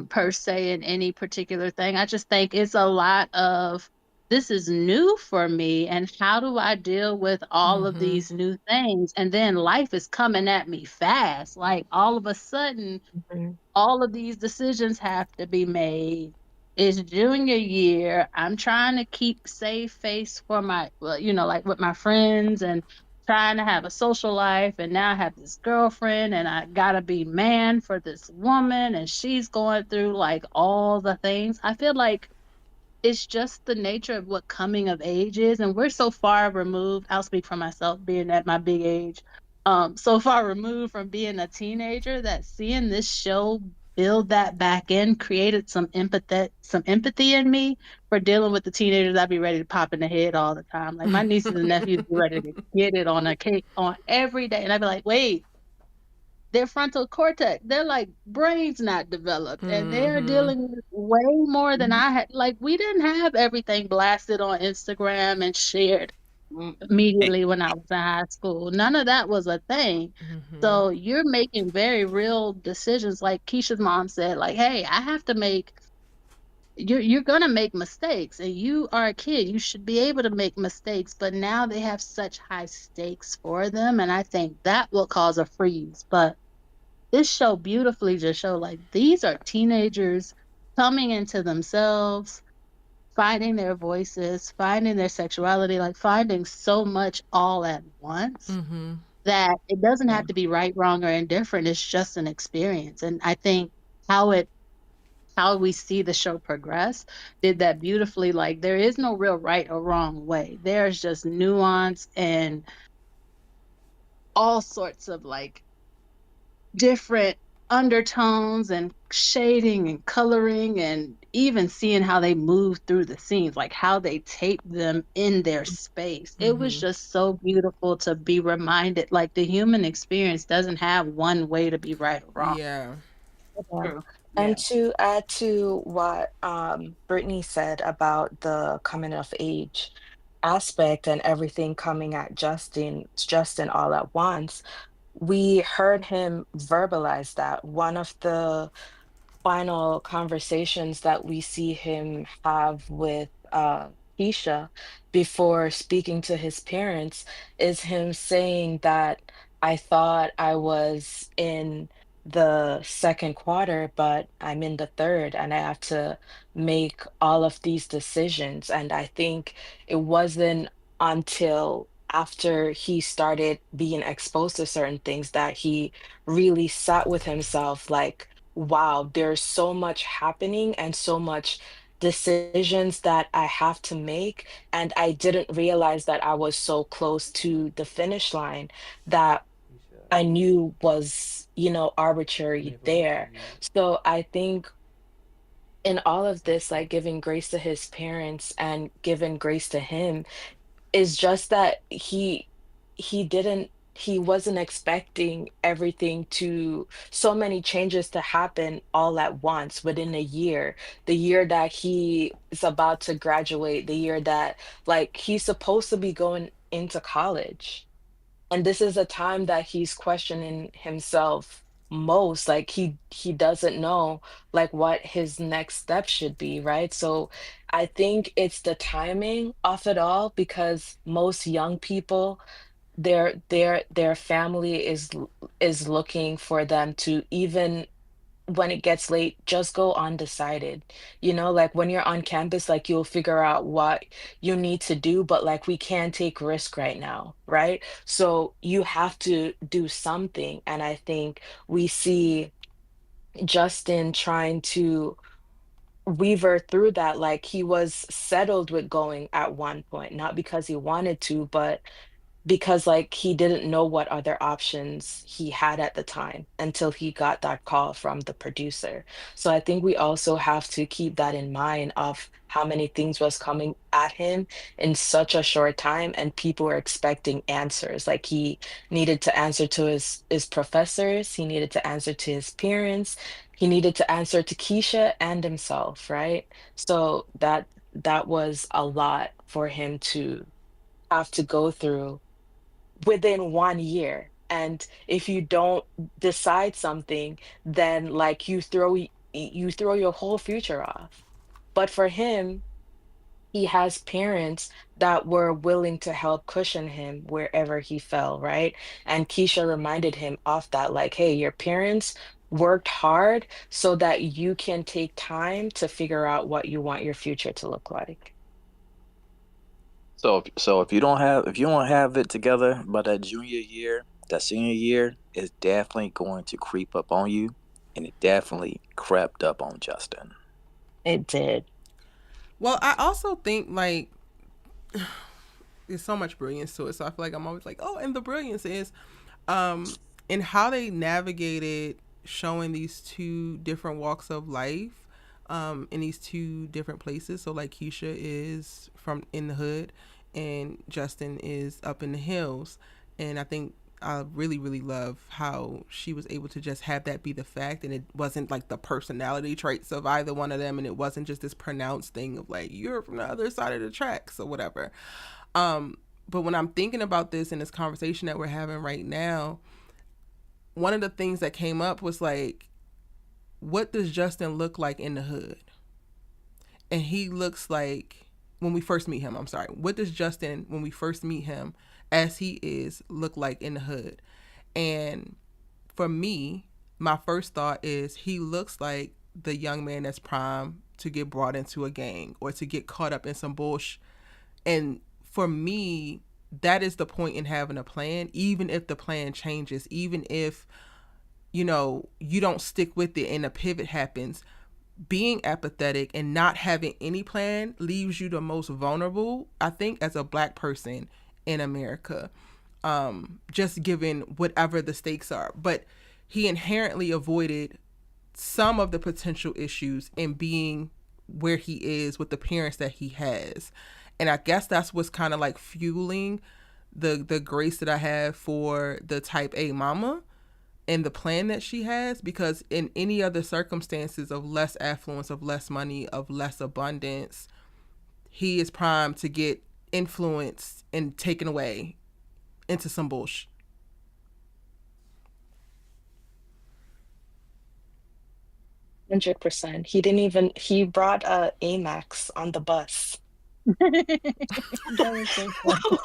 per se in any particular thing. I just think it's a lot of this is new for me and how do I deal with all of Mm-hmm. these new things? And then life is coming at me fast. Like all of a sudden, Mhm. all of these decisions have to be made. It's junior year. I'm trying to keep safe face for my, well, like with my friends and trying to have a social life. And now I have this girlfriend and I gotta be man for this woman and she's going through like all the things. I feel like it's just the nature of what coming of age is, and we're so far removed. I'll speak for myself, being at my big age, so far removed from being a teenager that seeing this show build that back in created some empathy in me for dealing with the teenagers. I'd be ready to pop in the head all the time. Like my nieces and nephews be ready to get it on a cake on every day, and I'd be like, wait, their frontal cortex, their like brains not developed and they're Mm-hmm. dealing with way more than I had. Like we didn't have everything blasted on Instagram and shared Eh, immediately when I was in high school. None of that was a thing. Mm-hmm. So you're making very real decisions. Like Keisha's mom said, like, hey, I have to make you're gonna make mistakes and you are a kid. You should be able to make mistakes, but now they have such high stakes for them. And I think that will cause a freeze. But this show beautifully just showed like these are teenagers coming into themselves, finding their voices, finding their sexuality, like finding so much all at once Mm-hmm. that it doesn't Yeah. have to be right, wrong, or indifferent. It's just an experience. And I think how it how we see the show progress did that beautifully. Like there is no real right or wrong way. There's just nuance and all sorts of like different undertones and shading and coloring, and even seeing how they move through the scenes, like how they tape them in their space. It was just so beautiful to be reminded, like, the human experience doesn't have one way to be right or wrong. Yeah. Yeah. True. And Yeah. to add to what Brittany said about the coming of age aspect and everything coming at Justin all at once, we heard him verbalize that. One of the final conversations that we see him have with Keisha before speaking to his parents is him saying that I thought I was in the second quarter, but I'm in the third, and I have to make all of these decisions. And I think it wasn't until after he started being exposed to certain things that he really sat with himself like, wow, there's so much happening and so much decisions that I have to make. And I didn't realize that I was so close to the finish line that I knew was, arbitrary there. So I think in all of this, like giving grace to his parents and giving grace to him, is just that he wasn't expecting everything to so many changes to happen all at once within a year. The year that he is about to graduate, the year that, like, he's supposed to be going into college, and this is a time that he's questioning himself most. Like, he doesn't know, like, what his next step should be, right? So I think it's the timing of it all, because most young people, their family is looking for them to, even when it gets late, just go undecided. Like, when you're on campus, like, you'll figure out what you need to do, but like, we can't take risk right now, right? So you have to do something. And I think we see Justin trying to weaver through that. Like, he was settled with going at one point, not because he wanted to, but because, like, he didn't know what other options he had at the time until he got that call from the producer. So I think we also have to keep that in mind of how many things was coming at him in such a short time, and people were expecting answers. Like, he needed to answer to his professors, he needed to answer to his parents, he needed to answer to Keisha and himself, right? So that was a lot for him to have to go through within 1 year. And if you don't decide something, then, like, you throw your whole future off. But for him, he has parents that were willing to help cushion him wherever he fell, right? And Keisha reminded him of that, like, hey, your parents worked hard so that you can take time to figure out what you want your future to look like. So if you don't have it together by that junior year, that senior year is definitely going to creep up on you, and it definitely crept up on Justin. It did. Well, I also think like there's so much brilliance to it. So I feel like I'm always like, oh, and the brilliance is in how they navigated showing these two different walks of life in these two different places. So like Keisha is from in the hood and Justin is up in the hills. And I think I really, really love how she was able to just have that be the fact, and it wasn't like the personality traits of either one of them, and it wasn't just this pronounced thing of like you're from the other side of the tracks or whatever. But when I'm thinking about this in this conversation that we're having right now, one of the things that came up was like, what does Justin look like in the hood? And he looks like when we first meet him, I'm sorry. What does Justin, when we first meet him, as he is, look like in the hood? And for me, my first thought is he looks like the young man that's primed to get brought into a gang or to get caught up in some bullshit. And for me, that is the point in having a plan, even if the plan changes, even if, you don't stick with it and a pivot happens. Being apathetic and not having any plan leaves you the most vulnerable, I think, as a Black person in America, just given whatever the stakes are. But he inherently avoided some of the potential issues in being where he is with the parents that he has. And I guess that's what's kind of like fueling the grace that I have for the type A mama and the plan that she has, because in any other circumstances of less affluence, of less money, of less abundance, he is primed to get influenced and taken away into some bullshit. 100%. He brought Amex on the bus. That was so funny.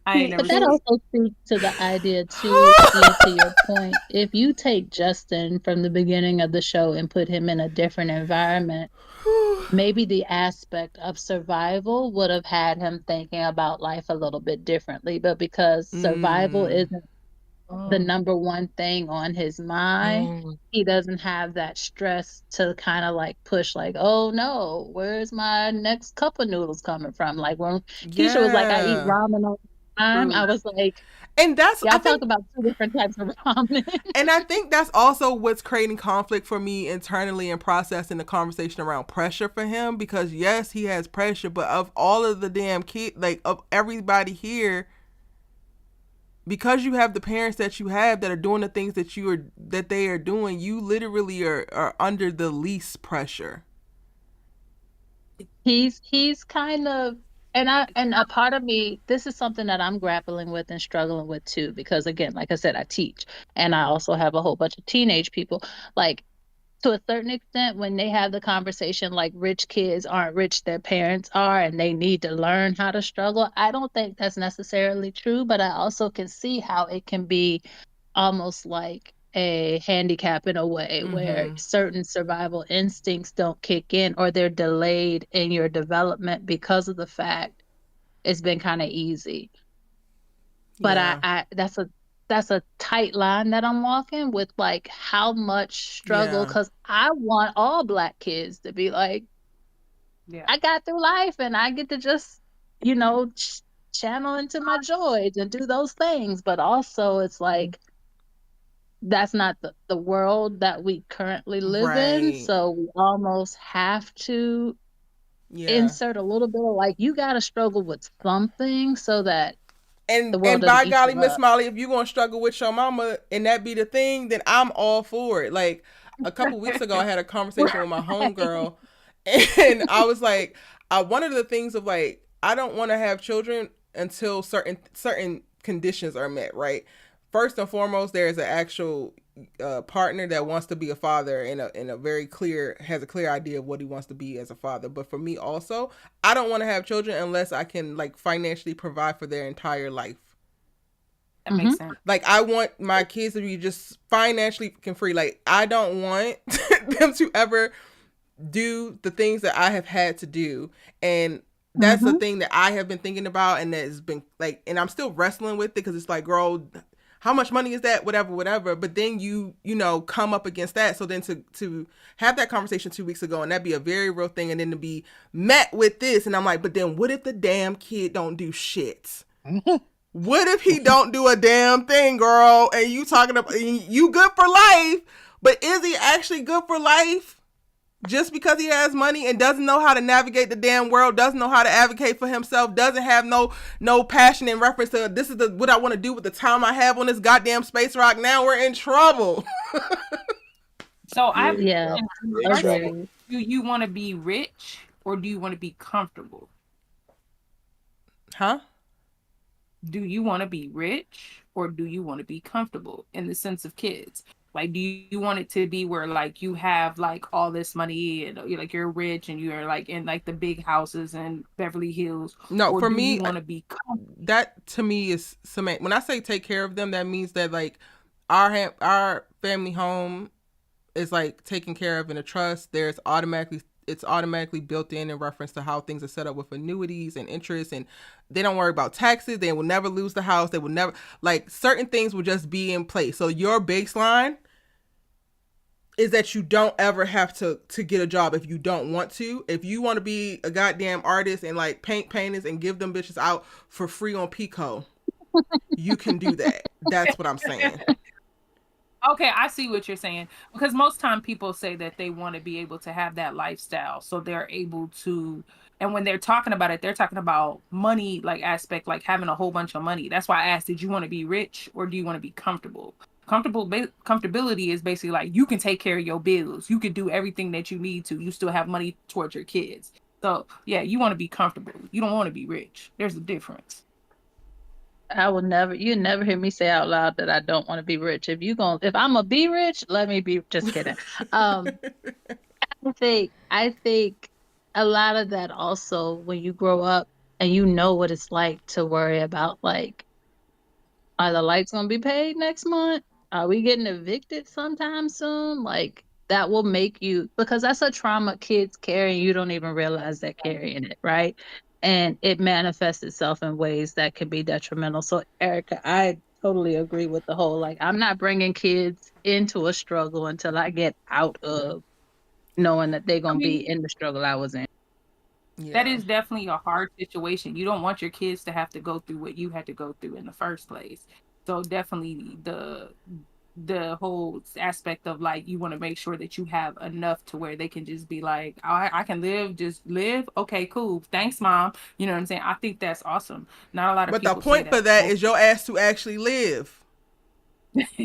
I ain't He, never But that seen he, it. also speaks to the idea too, E, to your point. If you take Justin from the beginning of the show and put him in a different environment, maybe the aspect of survival would have had him thinking about life a little bit differently. But because survival Mm, isn't the mm, number one thing on his mind, mm, he doesn't have that stress to kind of like push, like, oh no, where's my next cup of noodles coming from? Like when Keisha was like, I eat yeah. ramen all the time, I True. was like, And that's, I y'all talk think, about two different types of ramen. and I think that's also what's creating conflict for me internally and processing the conversation around pressure for him, because yes, he has pressure, but of all of the damn kids, like of everybody here, because you have the parents that you have that are doing the things that they are doing, you literally are under the least pressure. He's kind of, and a part of me, this is something that I'm grappling with and struggling with too, because again, like I said, I teach and I also have a whole bunch of teenage people. Like to a certain extent, when they have the conversation like rich kids aren't rich, their parents are, and they need to learn how to struggle, I don't think that's necessarily true, but I also can see how it can be almost like a handicap in a way where Mm-hmm. certain survival instincts don't kick in or they're delayed in your development because of the fact it's been kind of easy. But Yeah. I that's a tight line that I'm walking with, like how much struggle, Yeah. because I want all Black kids to be like, Yeah. I got through life and I get to just, you know, channel into my joys and do those things. But also, it's like, that's not the world that we currently live in. Right. So we almost have to Yeah. insert a little bit of like, you got to struggle with something so that the world And doesn't by eat golly, you Miss up. Molly, if you gonna struggle with your mama and that be the thing, then I'm all for it. Like a couple weeks ago, I had a conversation with my Right. homegirl, and I was like, one of the things of like, I don't want to have children until certain conditions are met. Right. First and foremost, there is an actual partner that wants to be a father and a very clear has a clear idea of what he wants to be as a father. But for me also, I don't want to have children unless I can like financially provide for their entire life. That Mm-hmm. makes sense. Like I want my kids to be just financially free. Like I don't want them to ever do the things that I have had to do. And that's the Mm-hmm. thing that I have been thinking about, and that has been like, and I'm still wrestling with it because it's like, girl, how much money is that? Whatever. But then you know, come up against that. So then to have that conversation 2 weeks ago, and that'd be a very real thing, and then to be met with this, and I'm like, but then what if the damn kid don't do shit? What if he don't do a damn thing, girl? And you talking about you good for life, but is he actually good for life? Just because he has money and doesn't know how to navigate the damn world, doesn't know how to advocate for himself, doesn't have no passion in reference to this is what I want to do with the time I have on this goddamn space rock. Now we're in trouble. So I have Yeah, a Yeah, question in big regards to, trouble. agreed. do you want to be rich or do you want to be comfortable? Huh? Do you want to be rich or do you want to be comfortable in the sense of kids? Like, do you want it to be where like you have like all this money and you're like you're rich and you're like in like the big houses in Beverly Hills, No, or for do you me, want to be comfortable? that to me is cement. When I say take care of them, that means that like our family home is like taken care of in a trust. It's automatically built in reference to how things are set up with annuities and interest, and they don't worry about taxes. They will never lose the house. They will never, like, certain things will just be in place. So your baseline is that you don't ever have to get a job if you don't want to. If you want to be a goddamn artist and like paint paintings and give them bitches out for free on Pico, you can do that. That's what I'm saying. Okay, I see what you're saying. Because most time people say that they want to be able to have that lifestyle. So they're able to, and when they're talking about it, they're talking about money like aspect, like having a whole bunch of money. That's why I asked, did you want to be rich or do you want to be comfortable? Comfortability is basically like you can take care of your bills. You can do everything that you need to. You still have money towards your kids. So yeah, you want to be comfortable. You don't want to be rich. There's a difference. I will never, you never hear me say out loud that I don't want to be rich. If I'm gonna be rich, let me be. Just kidding. Um, I think a lot of that also when you grow up and you know what it's like to worry about like, are the lights gonna be paid next month? Are we getting evicted sometime soon? Like that will make you, because that's a trauma kids carry and you don't even realize they're carrying it, right? And it manifests itself in ways that can be detrimental. So Erica, I totally agree with the whole like I'm not bringing kids into a struggle until I get out of knowing that they're I gonna be mean, in the struggle I was in. that Yeah. is definitely a hard situation. You don't want your kids to have to go through what you had to go through in the first place. So definitely the whole aspect of like you want to make sure that you have enough to where they can just be like, I can live, just live. Okay, cool. Thanks, mom. You know what I'm saying? I think that's awesome. Not a lot of But the people say point for that. that is your ass to actually live.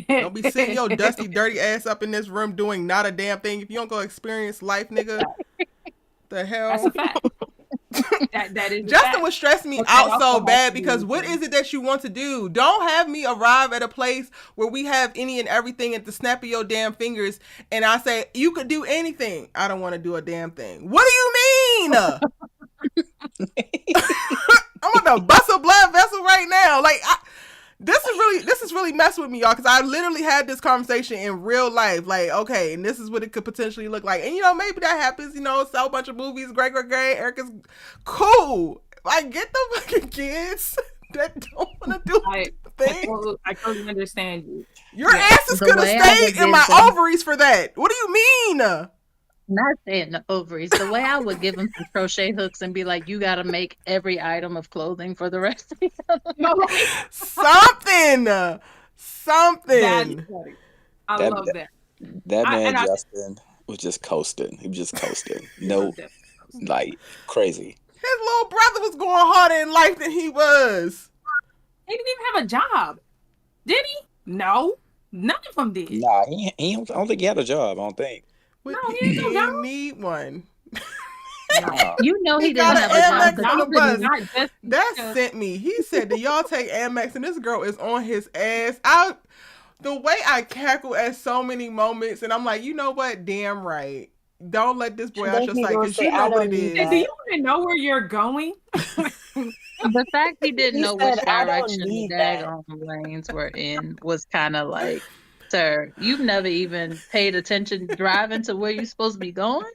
Don't be sitting your dusty, dirty ass up in this room doing not a damn thing. If you don't go experience life, nigga, the That's a hell? fact. That is a Justin fact. was stressing me But that out so also has bad to do because with what you. is it that you want to do? Don't have me arrive at a place where we have any and everything at the snap of your damn fingers and I say, you could do anything. I don't want to do a damn thing. What do you mean? I'm on the bust a blood vessel right now. This is really messing with me, y'all, because I literally had this conversation in real life. Like, okay, and this is what it could potentially look like. And maybe that happens, sell a bunch of movies, great, Erica's cool. Like, get the fucking kids that don't want to do I things. I totally understand you. Your Yeah. asses The could have way I would stayed in give my them, ovaries for that. What do you mean? not saying the ovaries, the way I would give them some crochet hooks and be like, you got to make every item of clothing for the rest of your No, life. right? Something. That's Something. funny. I That love that. that man I Justin was just coasting. He was just coasting. he was No, definitely. like crazy. His little brother was going harder in life than he was. He didn't even have a job, did he? No, none of them did. Nah, I don't think he had a job. I don't think. No, But he he ain't no didn't job. need one. No, Nah. You know He he got didn't have a an job not Amex because on he the not couldn't bus. even. not just That because. sent me. He said, "Do y'all take Amex?" And this girl is on his ass. The way I cackle at so many moments, and I'm like, you know what? Damn right. Don't let this boy And out then your he sight, gonna cause say, you know I what don't it need Do is. that. you even know where you're going? The fact he didn't He know said, which I don't direction the need that. daggone lanes were in was kind of like, sir, you've never even paid attention driving to where you're supposed to be going?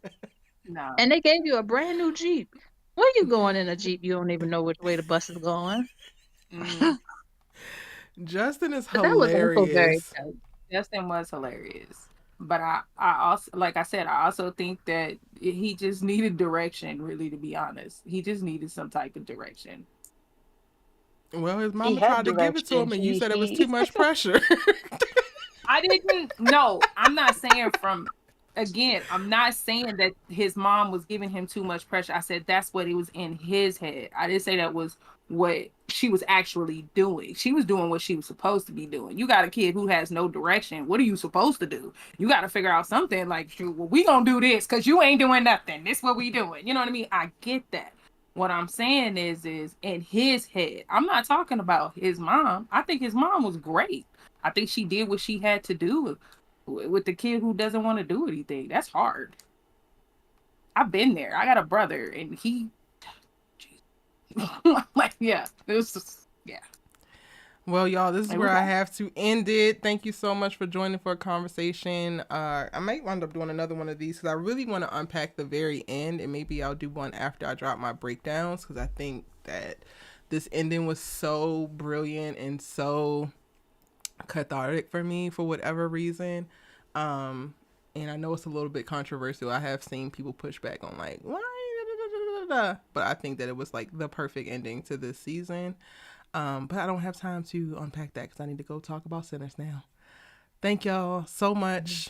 No. And they gave you a brand new Jeep. Where you going in a Jeep? You don't even know which way the bus is going. Mm, Justin is But that was also very hilarious. telling. Justin was hilarious. But I also, like I said, I also think that he just needed direction, really, to be honest. He just needed some type of direction. Well, his He mama had tried to give it to direction. him, and you said it was too He much pressure. I didn't, no, I'm not saying from, again, I'm not saying that his mom was giving him too much pressure. I said that's what it was in his head. I didn't say that was what she was actually doing. She was doing what she was supposed to be doing. You got a kid who has no direction. What are you supposed to do? You got to figure out something like, shoot, well, we gonna do this because you ain't doing nothing. This what we doing. You know what I mean? I get that. What I'm saying is in his head. I'm not talking about his mom. I think his mom was great. I think she did what she had to do with the kid who doesn't want to do anything. That's hard. I've been there. I got a brother, and he, like, yeah, it was just, yeah. Well, y'all, this is It where was I hard. have to end it. Thank you so much for joining for a conversation. I might wind up doing another one of these because I really want to unpack the very end, and maybe I'll do one after I drop my breakdowns because I think that this ending was so brilliant and so cathartic for me for whatever reason. And I know it's a little bit controversial. I have seen people push back on like why, but I think that it was like the perfect ending to this season. But I don't have time to unpack that because I need to go talk about Sinners now. Thank y'all so much.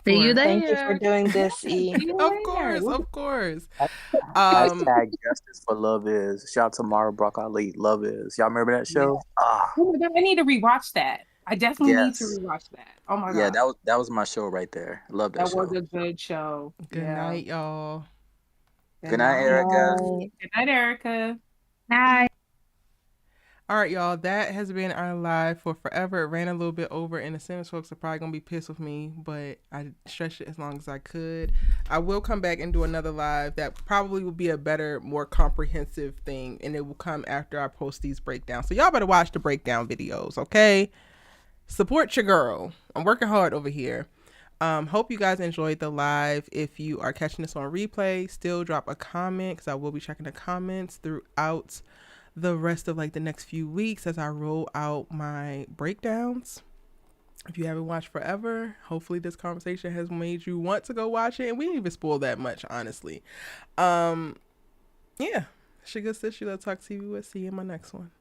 See you Thank you for there. doing this, See E. you Of later. course, of course. Hashtag justice for Love Is. Shout out to Mara Brock Ali. Love Is. Y'all remember that show? Ah, Oh my God, I need to rewatch that. I definitely need to yes. rewatch that. Oh my Yeah, God. that was my show right there. Love that That was show. a good show. Good Yeah. night, y'all. Good Good night, night. Erica. Bye. Good night, Erica. Bye. All right, y'all. That has been our live for forever. It ran a little bit over, and the Sims folks are probably gonna be pissed with me, but I stretched it as long as I could. I will come back and do another live that probably will be a better, more comprehensive thing, and it will come after I post these breakdowns. So y'all better watch the breakdown videos, okay? Support your girl. I'm working hard over here. Hope you guys enjoyed the live. If you are catching this on replay, still drop a comment because I will be checking the comments throughout the rest of like the next few weeks as I roll out my breakdowns. If you haven't watched Forever, hopefully this conversation has made you want to go watch it. And we didn't even spoil that much, honestly. Yeah. It's your good sis, Sheila Talk TV. We'll see you in my next one.